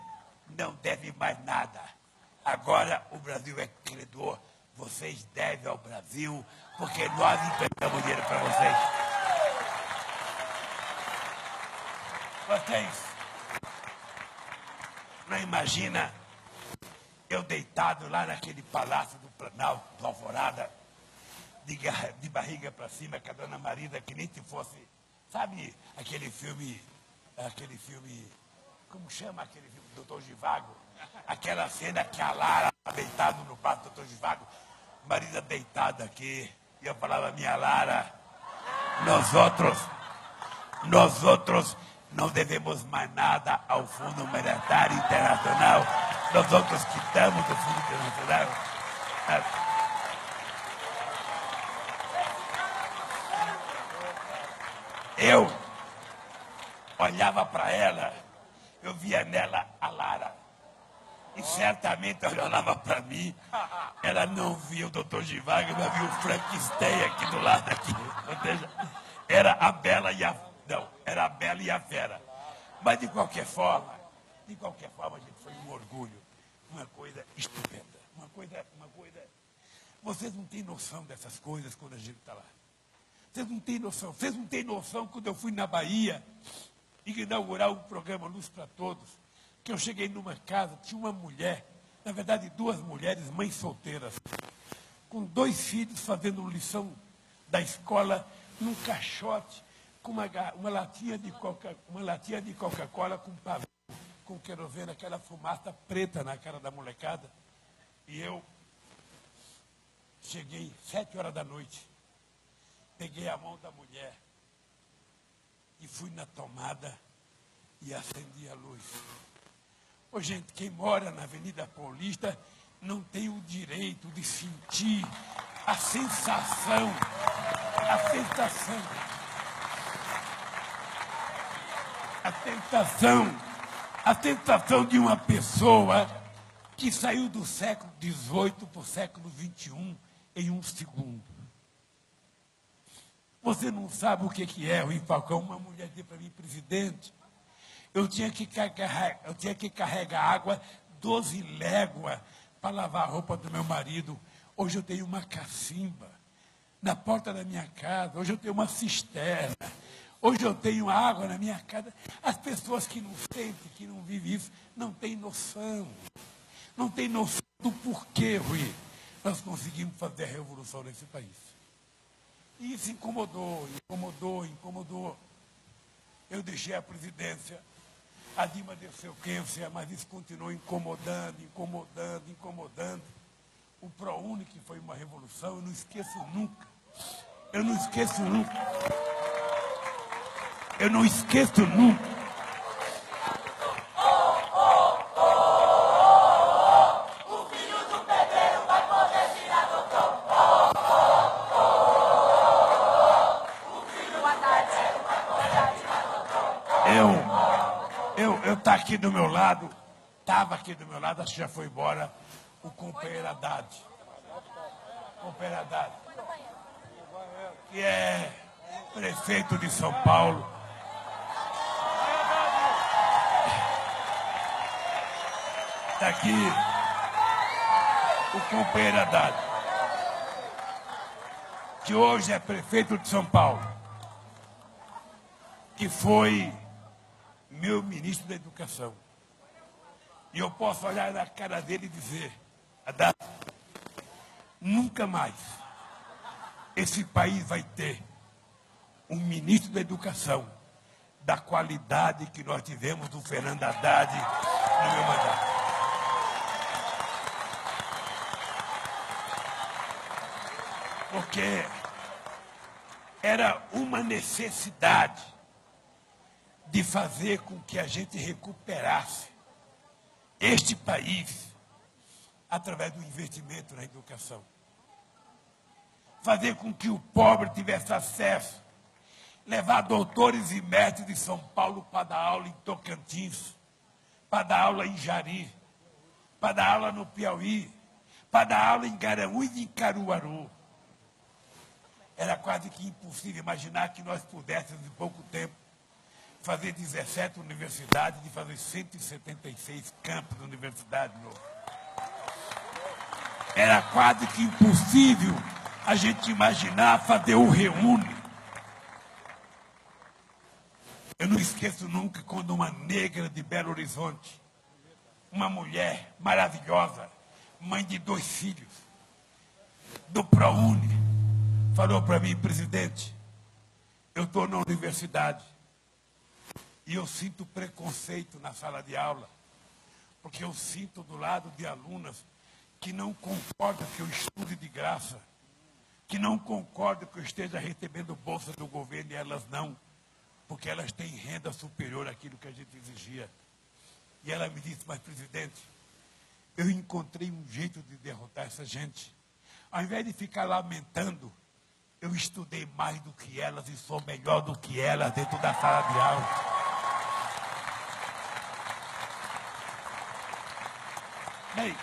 não deve mais nada. Agora o Brasil é credor. Vocês devem ao Brasil, porque nós emprestamos dinheiro para vocês. Vocês não imaginam eu deitado lá naquele Palácio do Planalto, do Alvorada, de barriga para cima, com a dona Marida, que nem se fosse, sabe, aquele filme, como chama aquele filme, Doutor Zhivago? Aquela cena que a Lara deitado no braço do Doutor Zhivago, Marida deitada aqui, e eu falava, minha Lara, nós outros não devemos mais nada ao Fundo Monetário Internacional, nós outros quitamos do Fundo Internacional. Eu olhava para ela, eu via nela a Lara. E certamente ela olhava para mim, ela não via o Dr. Zhivago, ela via o Frankenstein aqui do lado aqui. Ou seja, era a Bela e a Fera. Mas de qualquer forma, gente, foi um orgulho, uma coisa estupenda, uma coisa. Vocês não têm noção dessas coisas quando a gente está lá. Vocês não têm noção quando eu fui na Bahia inaugurar um programa Luz para Todos, que eu cheguei numa casa, tinha uma mulher, na verdade 2 mulheres, mães solteiras, com 2 filhos fazendo lição da escola num caixote, com uma latinha de Coca-Cola com pavio, com querosene, aquela fumaça preta na cara da molecada. E eu cheguei 7 horas da noite, peguei a mão da mulher e fui na tomada e acendi a luz. Ô, gente, quem mora na Avenida Paulista não tem o direito de sentir a sensação de uma pessoa que saiu do século XVIII para o século XXI em um segundo. Você não sabe o que é, Rui Falcão, uma mulher dizer para mim, presidente, eu tinha que carregar água 12 léguas para lavar a roupa do meu marido. Hoje eu tenho uma cacimba na porta da minha casa. Hoje eu tenho uma cisterna. Hoje eu tenho água na minha casa. As pessoas que não sentem, que não vivem isso, não têm noção. Não têm noção do porquê, Rui, nós conseguimos fazer a revolução nesse país. E isso incomodou. Eu deixei a presidência, a Dilma deu sequência, mas isso continuou incomodando. O ProUni, que foi uma revolução, eu não esqueço nunca. Eu não esqueço nunca. Eu tá aqui do meu lado, estava aqui do meu lado, acho que já foi embora, o companheiro Haddad. Que é prefeito de São Paulo. Está aqui o companheiro Haddad, que hoje é prefeito de São Paulo, que foi meu ministro da Educação. E eu posso olhar na cara dele e dizer, Haddad, nunca mais esse país vai ter um ministro da Educação da qualidade que nós tivemos do Fernando Haddad no meu mandato. Porque era uma necessidade de fazer com que a gente recuperasse este país através do investimento na educação. Fazer com que o pobre tivesse acesso, levar doutores e mestres de São Paulo para dar aula em Tocantins, para dar aula em Jari, para dar aula no Piauí, para dar aula em Garanhuns e em Caruaru. Era quase que impossível imaginar que nós pudéssemos, em pouco tempo, fazer 17 universidades e fazer 176 campos de universidade novos. Era quase que impossível a gente imaginar fazer o Reúne. Eu não esqueço nunca quando uma negra de Belo Horizonte, uma mulher maravilhosa, mãe de 2 filhos, do ProUni, falou para mim, presidente, eu estou na universidade e eu sinto preconceito na sala de aula, porque eu sinto do lado de alunas que não concordam que eu estude de graça, que não concordam que eu esteja recebendo bolsa do governo e elas não, porque elas têm renda superior àquilo que a gente exigia. E ela me disse, mas presidente, eu encontrei um jeito de derrotar essa gente. Ao invés de ficar lamentando, eu estudei mais do que elas e sou melhor do que elas dentro da sala de aula. Bem,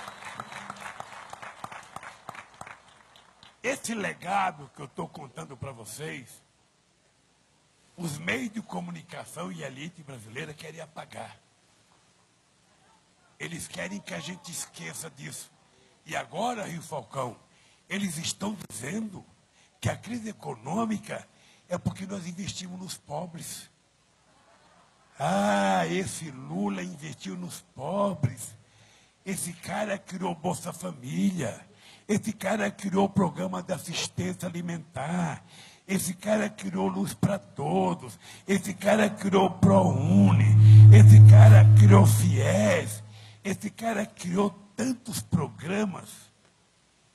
esse legado que eu estou contando para vocês, os meios de comunicação e a elite brasileira querem apagar. Eles querem que a gente esqueça disso. E agora, Rio Falcão, eles estão dizendo que a crise econômica é porque nós investimos nos pobres. Ah, esse Lula investiu nos pobres. Esse cara criou Bolsa Família. Esse cara criou o programa de assistência alimentar. Esse cara criou Luz para Todos. Esse cara criou ProUni. Esse cara criou FIES. Esse cara criou tantos programas.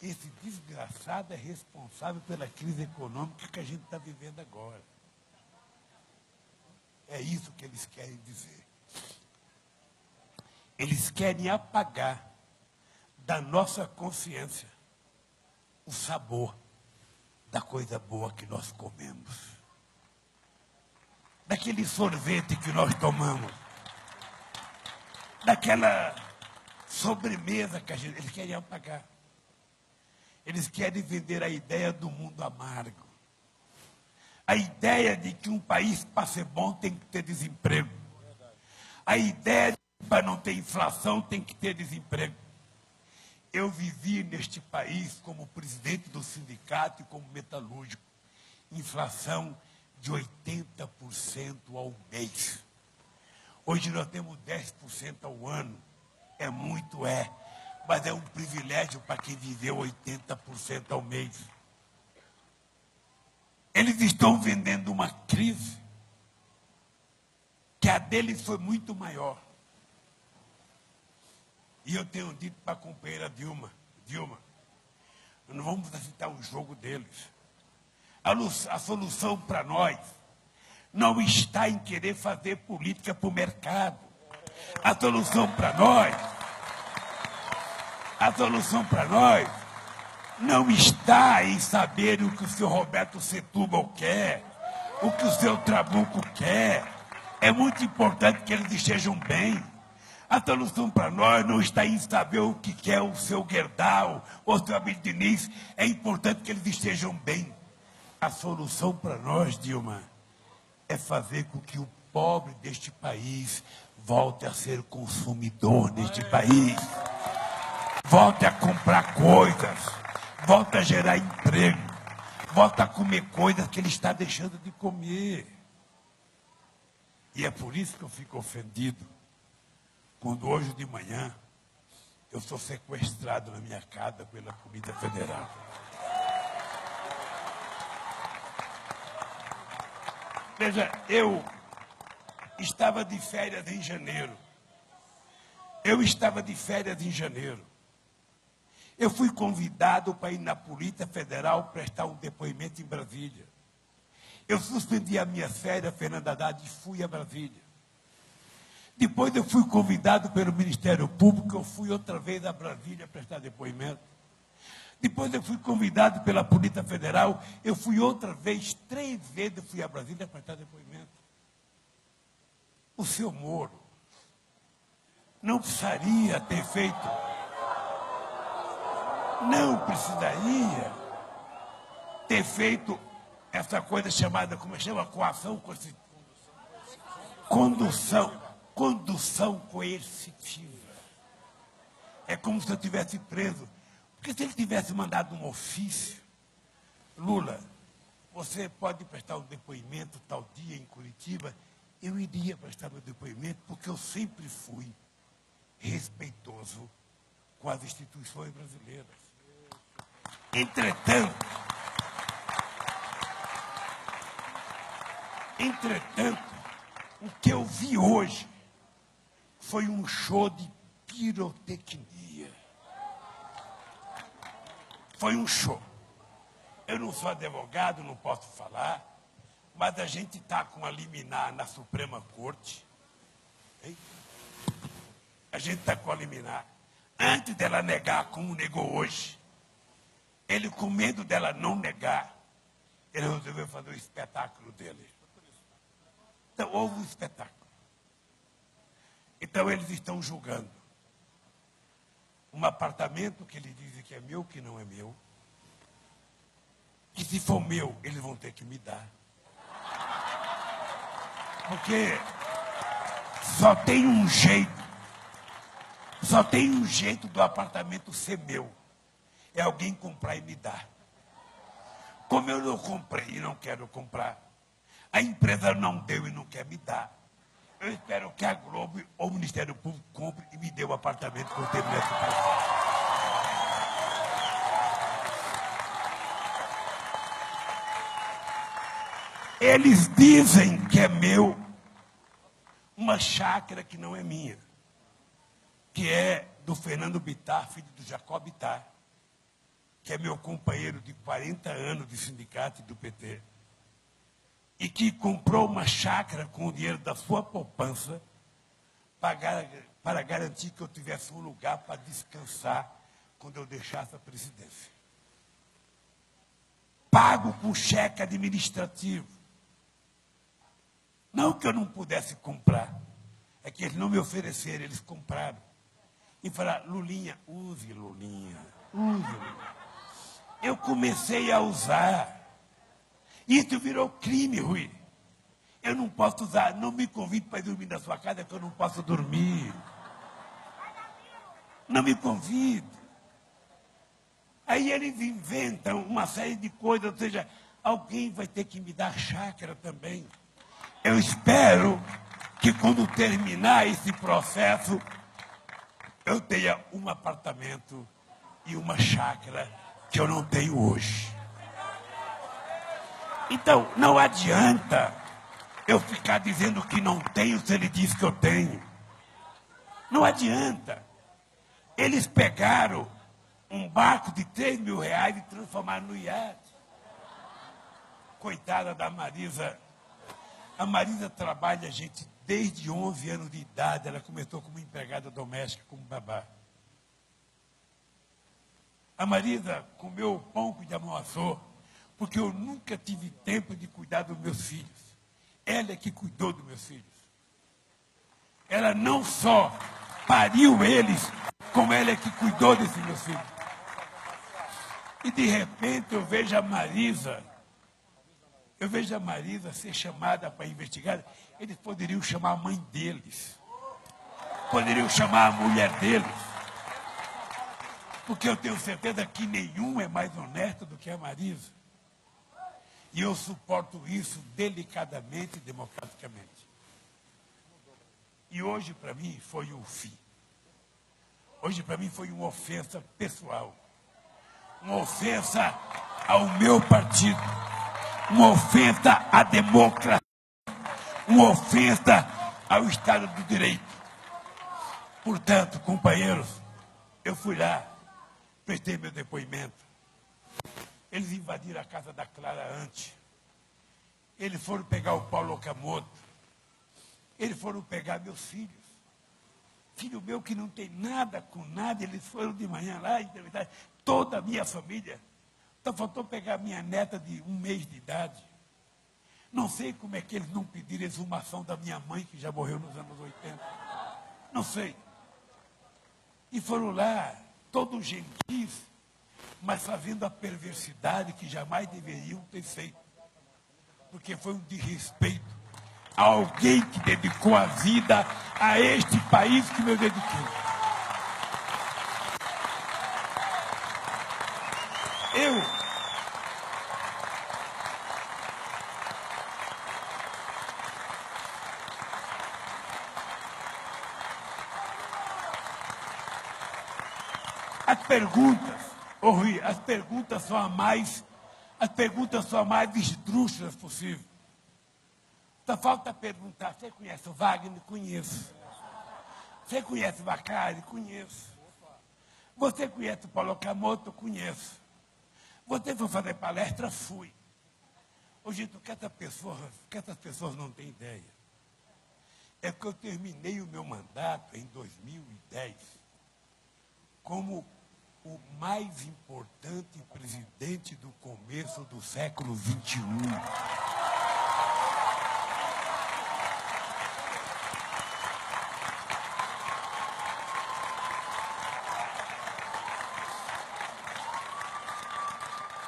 Esse desgraçado é responsável pela crise econômica que a gente está vivendo agora. É isso que eles querem dizer. Eles querem apagar da nossa consciência o sabor da coisa boa que nós comemos. Daquele sorvete que nós tomamos. Daquela sobremesa que eles querem apagar. Eles querem vender a ideia do mundo amargo. A ideia de que um país, para ser bom, tem que ter desemprego. A ideia de que para não ter inflação, tem que ter desemprego. Eu vivi neste país como presidente do sindicato e como metalúrgico. Inflação de 80% ao mês. Hoje nós temos 10% ao ano. É muito, mas é um privilégio para quem viveu 80% ao mês. Eles estão vendendo uma crise que a deles foi muito maior. E eu tenho dito para a companheira Dilma, não vamos aceitar o jogo deles. A solução para nós não está em querer fazer política para o mercado. A solução para nós não está em saber o que o senhor Roberto Setúbal quer, o que o seu Trabuco quer. É muito importante que eles estejam bem. A solução para nós não está em saber o que quer o seu Gerdau ou o seu Abílio Diniz. É importante que eles estejam bem. A solução para nós, Dilma, é fazer com que o pobre deste país volte a ser consumidor neste país. Volte a comprar coisas. Volte a gerar emprego. Volte a comer coisas que ele está deixando de comer. E é por isso que eu fico ofendido quando hoje de manhã eu sou sequestrado na minha casa pela Polícia Federal. Veja, eu estava de férias em janeiro. Eu fui convidado para ir na Polícia Federal prestar um depoimento em Brasília. Eu suspendi a minha férias, Fernando Haddad, e fui a Brasília. Depois eu fui convidado pelo Ministério Público, eu fui outra vez a Brasília prestar depoimento. Depois eu fui convidado pela Polícia Federal, eu fui outra vez, 3 vezes eu fui a Brasília prestar depoimento. O senhor Moro não precisaria ter feito, essa coisa chamada, como chama, condução coercitiva. É como se eu tivesse preso. Porque se ele tivesse mandado um ofício, Lula, você pode prestar um depoimento tal dia em Curitiba, eu iria prestar meu depoimento, porque eu sempre fui respeitoso com as instituições brasileiras. Entretanto, o que eu vi hoje foi um show de pirotecnia. Foi um show. Eu não sou advogado, não posso falar, mas a gente está com a liminar na Suprema Corte. Hein? A gente está com a liminar. Antes dela negar, como negou hoje, ele, com medo dela não negar, ele resolveu fazer o espetáculo dele. Então, houve um espetáculo. Então, eles estão julgando um apartamento que eles dizem que é meu, que não é meu. Que se for meu, eles vão ter que me dar. Porque só tem um jeito do apartamento ser meu. É alguém comprar e me dar. Como eu não comprei e não quero comprar, a empresa não deu e não quer me dar. Eu espero que a Globo ou o Ministério Público compre e me dê o apartamento que eu tenho nessa casa. Eles dizem que é meu uma chácara que não é minha, que é do Fernando Bittar, filho do Jacó Bittar, que é meu companheiro de 40 anos de sindicato e do PT, e que comprou uma chácara com o dinheiro da sua poupança para garantir que eu tivesse um lugar para descansar quando eu deixasse a presidência. Pago com cheque administrativo. Não que eu não pudesse comprar, é que eles não me ofereceram, eles compraram. E falaram, Lulinha, use Lulinha, use Lulinha. Eu comecei a usar. Isso virou crime, Rui. Eu não posso usar, não me convide para ir dormir na sua casa, que eu não posso dormir. Não me convide. Aí eles inventam uma série de coisas, ou seja, alguém vai ter que me dar chácara também. Eu espero que quando terminar esse processo, eu tenha um apartamento e uma chácara que eu não tenho hoje. Então, não adianta eu ficar dizendo que não tenho se ele diz que eu tenho. Não adianta. Eles pegaram um barco de 3 mil reais e transformaram no iate. Coitada da Marisa. A Marisa trabalha, gente, desde 11 anos de idade. Ela começou como empregada doméstica, como babá. A Marisa comeu o pão que de mão assou, porque eu nunca tive tempo de cuidar dos meus filhos. Ela é que cuidou dos meus filhos. Ela não só pariu eles, como ela é que cuidou desses meus filhos. E de repente eu vejo a Marisa ser chamada para investigar. Eles poderiam chamar a mãe deles. Poderiam chamar a mulher deles. Porque eu tenho certeza que nenhum é mais honesto do que a Marisa. E eu suporto isso delicadamente e democraticamente. E hoje, para mim, foi o fim. Hoje, para mim, foi uma ofensa pessoal. Uma ofensa ao meu partido. Uma ofensa à democracia. Uma ofensa ao Estado do Direito. Portanto, companheiros, eu fui lá, prestei meu depoimento. Eles invadiram a casa da Clara antes. Eles foram pegar o Paulo Okamoto. Eles foram pegar meus filhos. Filho meu que não tem nada com nada, eles foram de manhã lá e entrevistaram toda a minha família. Só faltou pegar minha neta de 1 mês de idade. Não sei como é que eles não pediram exumação da minha mãe, que já morreu nos anos 80. Não sei. E foram lá, todos gentis, mas fazendo a perversidade que jamais deveriam ter feito. Porque foi um desrespeito a alguém que dedicou a vida a este país que eu dediquei. As perguntas, Rui, as perguntas são as mais esdrúxulas possível. Só falta perguntar, você conhece o Wagner? Conheço. Você conhece o Bacari? Conheço. Você conhece o Paulo Okamoto? Conheço. Você foi fazer palestra? Fui. Hoje, o que essas pessoas não têm ideia é que eu terminei o meu mandato em 2010 como o mais importante presidente do começo do século XXI.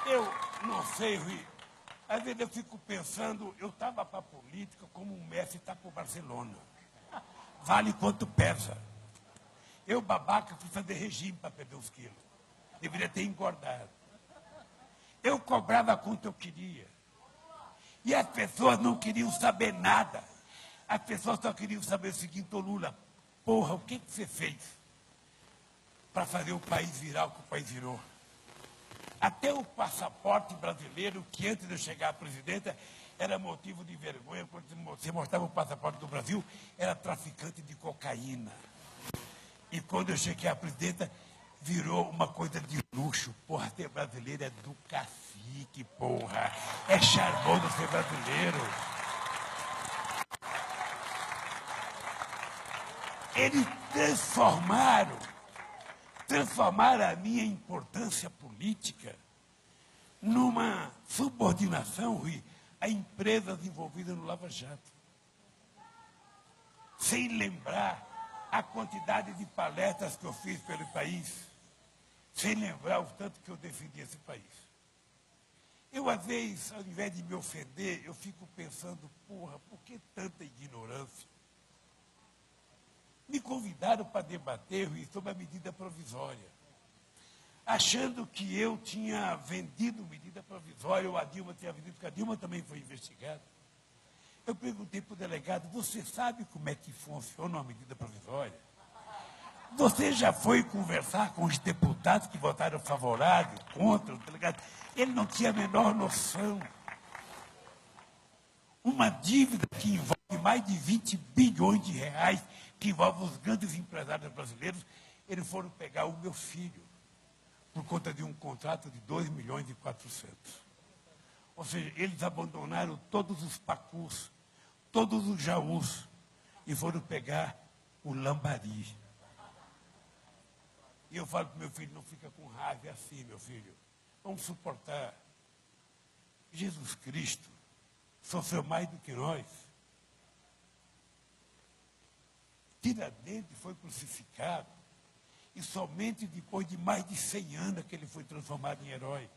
Eu não sei, Rui. Às vezes eu fico pensando, eu estava para a política como o Messi está para o Barcelona. Vale quanto pesa. Eu, babaca, fui fazer regime para perder uns quilos. Deveria ter engordado. Eu cobrava quanto eu queria. E as pessoas não queriam saber nada. As pessoas só queriam saber o seguinte: ô Lula, porra, o que você fez para fazer o país virar o que o país virou? Até o passaporte brasileiro, que antes de eu chegar à presidenta, era motivo de vergonha. Quando você mostrava o passaporte do Brasil, era traficante de cocaína. E quando eu cheguei à presidenta, virou uma coisa de luxo. Porra, ser brasileiro é do cacique, porra. É charmoso ser brasileiro. Eles transformaram a minha importância política numa subordinação, Rui, a empresas envolvidas no Lava Jato. Sem lembrar a quantidade de palestras que eu fiz pelo país, sem lembrar o tanto que eu defendi esse país. Eu, às vezes, ao invés de me ofender, eu fico pensando, porra, por que tanta ignorância? Me convidaram para debater, Rui, sobre a medida provisória. achando que eu tinha vendido medida provisória, ou a Dilma tinha vendido, porque a Dilma também foi investigada. Eu perguntei para o delegado, você sabe como é que funciona uma medida provisória? Você já foi conversar com os deputados que votaram favorável, contra o delegado? Ele não tinha a menor noção. Uma dívida que envolve mais de 20 bilhões de reais, que envolve os grandes empresários brasileiros, eles foram pegar o meu filho, por conta de um contrato de 2 milhões e 400. Ou seja, eles abandonaram todos os pacus, todos os jaús, e foram pegar o lambari. E eu falo para o meu filho, não fica com raiva, é assim, meu filho. Vamos suportar. Jesus Cristo sofreu mais do que nós. Tiradentes foi crucificado. E somente depois de mais de 100 anos que ele foi transformado em herói.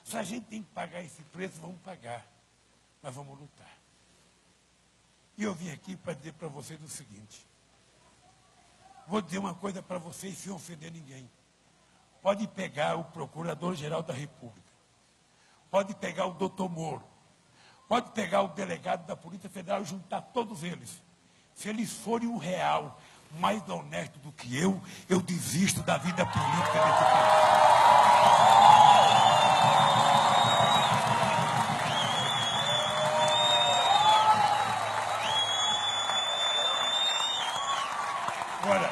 Se a gente tem que pagar esse preço, vamos pagar. Mas vamos lutar. E eu vim aqui para dizer para vocês o seguinte. Vou dizer uma coisa para vocês sem ofender ninguém. Pode pegar o Procurador-Geral da República. Pode pegar o doutor Moro. Pode pegar o delegado da Polícia Federal e juntar todos eles. Se eles forem um real mais honesto do que eu desisto da vida política desse país. Agora,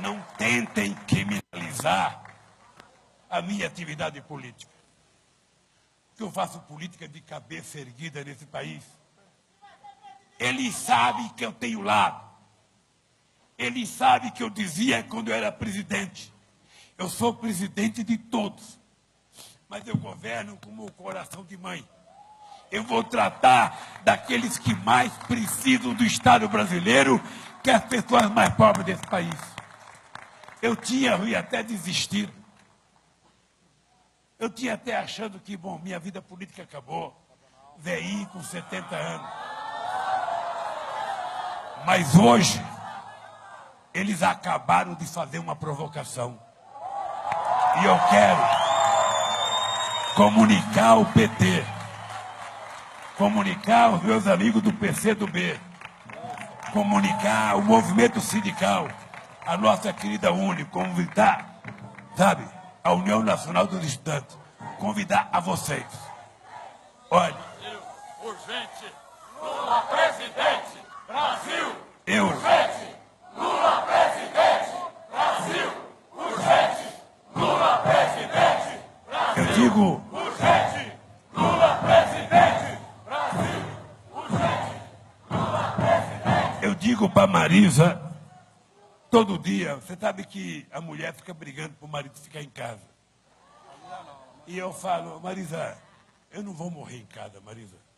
não tentem criminalizar a minha atividade política. Porque eu faço política de cabeça erguida nesse país. Eles sabem que eu tenho lado. Eles sabem que eu dizia quando eu era presidente. Eu sou presidente de todos. Mas eu governo como o coração de mãe. Eu vou tratar daqueles que mais precisam do Estado brasileiro, que as pessoas mais pobres desse país. Eu ia até desistido. Eu tinha até achando que, bom, minha vida política acabou. Velhinho com 70 anos. Mas hoje, eles acabaram de fazer uma provocação. E eu quero comunicar ao PT, comunicar aos meus amigos do PCdoB, comunicar ao movimento sindical, a nossa querida UNE, convidar, sabe, a União Nacional dos Estudantes, convidar a vocês. Olha. Urgente, Lula presidente! Brasil! Urgente! Lula presidente! Brasil! Urgente! Lula presidente! Brasil! Eu digo... Urgente! Lula presidente! Brasil! Urgente! Lula presidente! Eu digo para Marisa, todo dia, você sabe que a mulher fica brigando para o marido ficar em casa. E eu falo, Marisa, eu não vou morrer em casa, Marisa.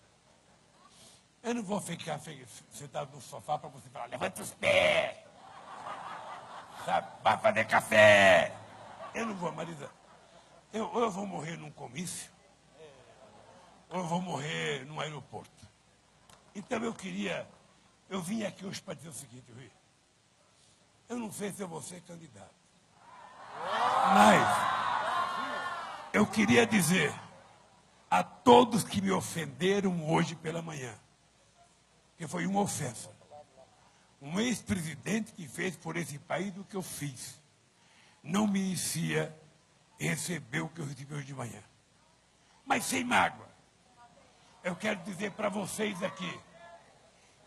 Eu não vou ficar sentado no sofá para você falar, levanta os pés, sabe? Vai fazer café. Eu não vou, Marisa. Ou eu vou morrer num comício, ou eu vou morrer num aeroporto. Então eu vim aqui hoje para dizer o seguinte, Rui. Eu não sei se eu vou ser candidato. Mas eu queria dizer a todos que me ofenderam hoje pela manhã, que foi uma ofensa. Um ex-presidente que fez por esse país o que eu fiz, não merecia receber o que eu recebi hoje de manhã. Mas sem mágoa. Eu quero dizer para vocês aqui,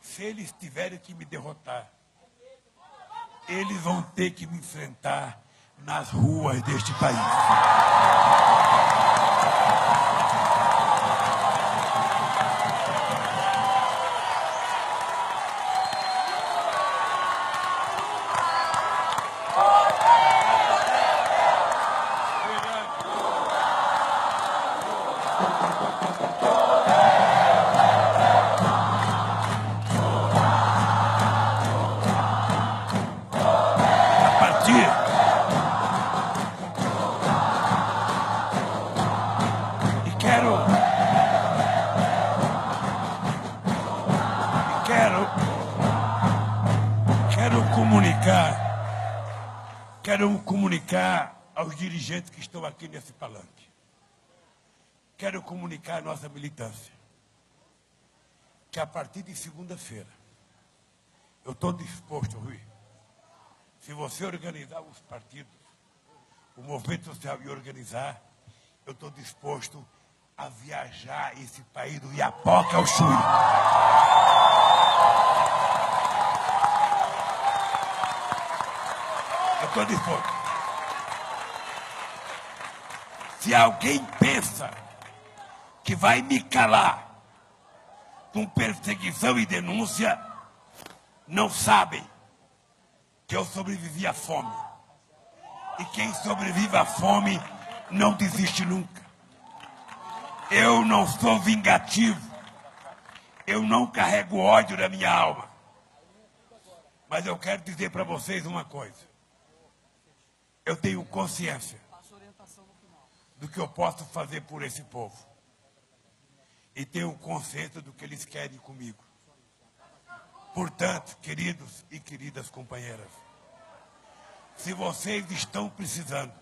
se eles tiverem que me derrotar, eles vão ter que me enfrentar nas ruas deste país. Quero comunicar aos dirigentes que estão aqui nesse palanque. Quero comunicar à nossa militância que a partir de segunda-feira eu estou disposto, Rui, se você organizar os partidos, o movimento social e organizar, eu estou disposto a viajar esse país do Iapoca ao Chuí. Eu estou disposto. Se alguém pensa que vai me calar com perseguição e denúncia, não sabem que eu sobrevivi à fome. E quem sobrevive à fome não desiste nunca. Eu não sou vingativo. Eu não carrego ódio na minha alma. Mas eu quero dizer para vocês uma coisa. Eu tenho consciência do que eu posso fazer por esse povo. E tenho consciência do que eles querem comigo. Portanto, queridos e queridas companheiras, se vocês estão precisando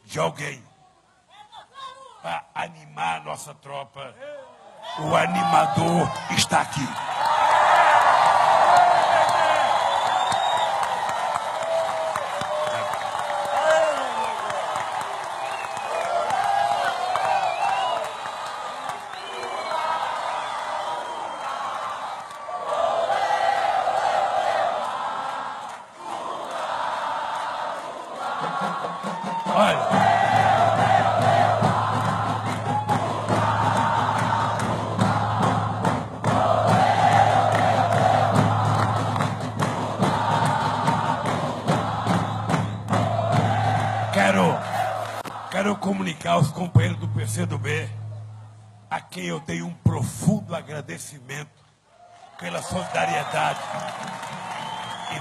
de alguém para animar a nossa tropa, o animador está aqui. Olha, quero comunicar aos companheiros do PCdoB, a quem eu tenho um profundo agradecimento pela solidariedade e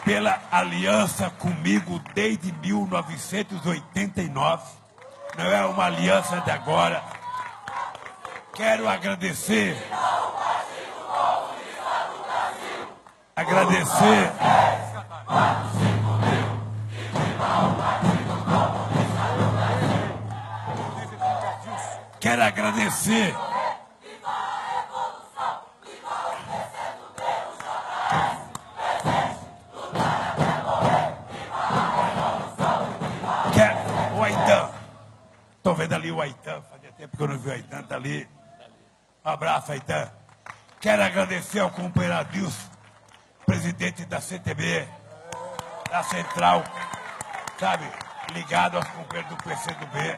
pela aliança comigo desde 1989. Não é uma aliança de agora. Quero agradecer. Quero agradecer. O Aitan. Estou vendo ali o Aitan. Fazia tempo que eu não vi o Aitan. Está ali. Um abraço, Aitan. Quero agradecer ao companheiro Adilson, presidente da CTB, da Central, sabe, ligado aos companheiros do PCdoB.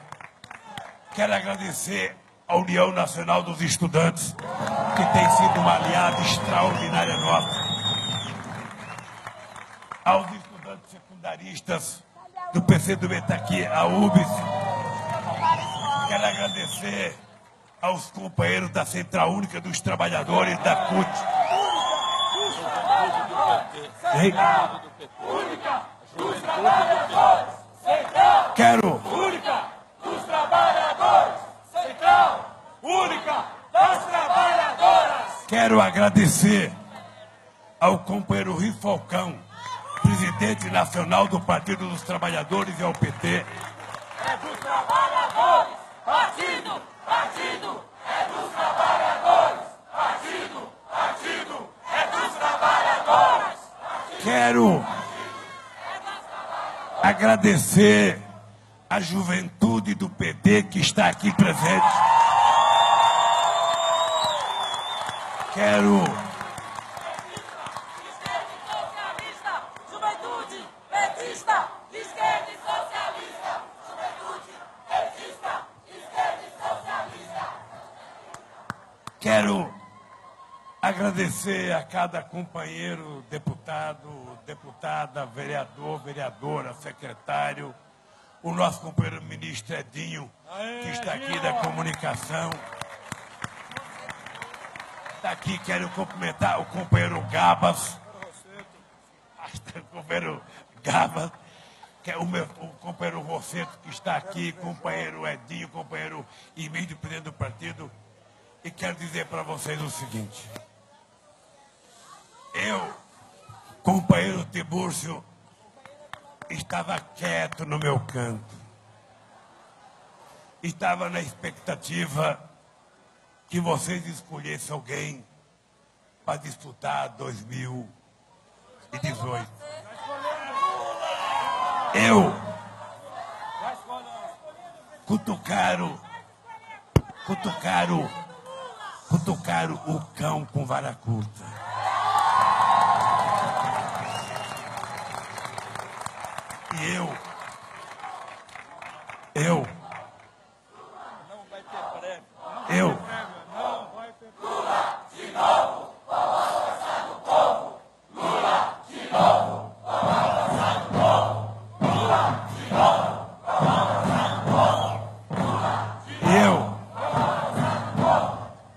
Quero agradecer à União Nacional dos Estudantes, que tem sido uma aliada extraordinária nossa. Aos estudantes secundaristas do PCdoB, está aqui, a UBS. Quero agradecer aos companheiros da Central Única dos Trabalhadores, da CUT. Central Única dos Trabalhadores. Central Única dos Trabalhadores. Central Única das Trabalhadoras. Quero agradecer ao companheiro Rui Falcão, presidente nacional do Partido dos Trabalhadores e ao PT. É dos trabalhadores. Partido é dos trabalhadores. Partido é dos trabalhadores. Quero agradecer a juventude do PT que está aqui presente. Quero Socialista, juventude, petista, esquerda e socialista. Juventude, petista, esquerda e socialista. Quero agradecer a cada companheiro, deputado, deputada, vereador, vereadora, secretário, o nosso companheiro ministro Edinho, que está aqui da comunicação. Está aqui, quero cumprimentar o companheiro Gabas. O companheiro Gabas, que é o companheiro Rosseto, que está aqui, companheiro Edinho, companheiro Emílio, presidente do partido. E quero dizer para vocês o seguinte. Eu, companheiro Tibúrcio, estava quieto no meu canto. Estava na expectativa que vocês escolhessem alguém para disputar 2018. Eu cutucaram o cão com vara curta.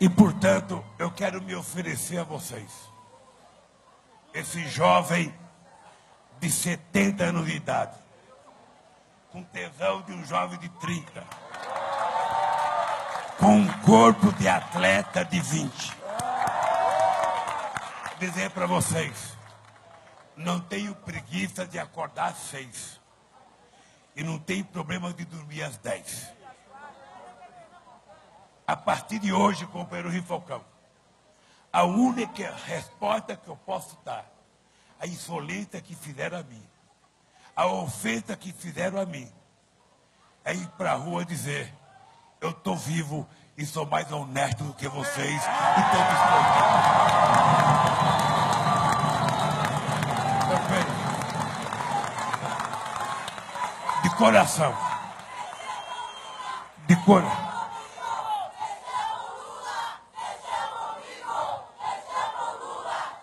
E portanto, eu quero me oferecer a vocês. Esse jovem de 70 anos de idade, com tesão de um jovem de 30, com um corpo de atleta de 20. Dizer para vocês, não tenho preguiça de acordar às 6 e não tenho problema de dormir às 10. A partir de hoje, companheiro Rifalcão, a única resposta que eu posso dar, a insolência que fizeram a mim, a ofensa que fizeram a mim, é ir para a rua dizer, eu estou vivo e sou mais honesto do que vocês e estou disposto. De coração. De coração.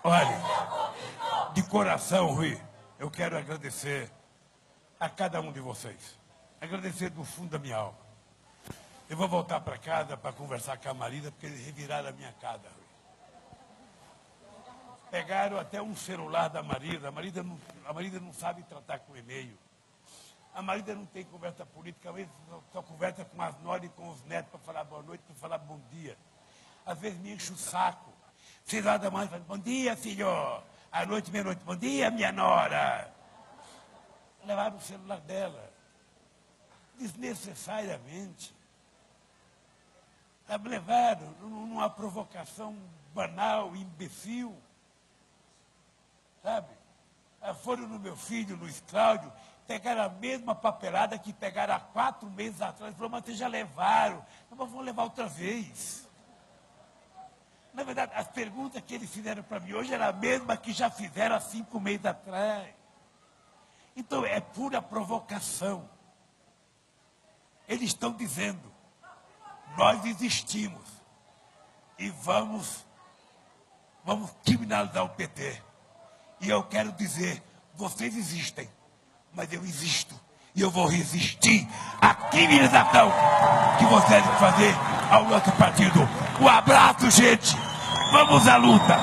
Olha, de coração, Rui, eu quero agradecer a cada um de vocês. Agradecer do fundo da minha alma. Eu vou voltar para casa para conversar com a Marida, porque eles reviraram a minha casa, Rui. Pegaram até um celular da Marida. A Marida não sabe tratar com e-mail. A Marida não tem conversa política, às vezes só conversa com as noras e com os netos para falar boa noite, para falar bom dia. Às vezes me enche o saco. 6 horas da manhã, fala, bom dia, filho. À noite, meia-noite, bom dia, minha nora. Levaram o celular dela. Desnecessariamente. Levaram numa provocação banal, imbecil. Sabe? Foram no meu filho, Luiz Cláudio, pegaram a mesma papelada que pegaram há 4 meses atrás. Falou, mas vocês já levaram. Não, mas vão levar outra vez. Na verdade, as perguntas que eles fizeram para mim hoje eram a mesma que já fizeram há 5 meses atrás. Então, é pura provocação. Eles estão dizendo, nós existimos e vamos criminalizar o PT. E eu quero dizer, vocês existem, mas eu existo. E eu vou resistir à criminalização que vocês vão fazer ao nosso partido. Um abraço, gente. Vamos à luta.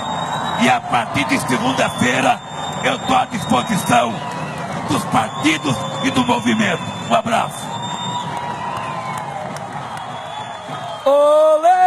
E a partir de segunda-feira, eu estou à disposição dos partidos e do movimento. Um abraço. Olé!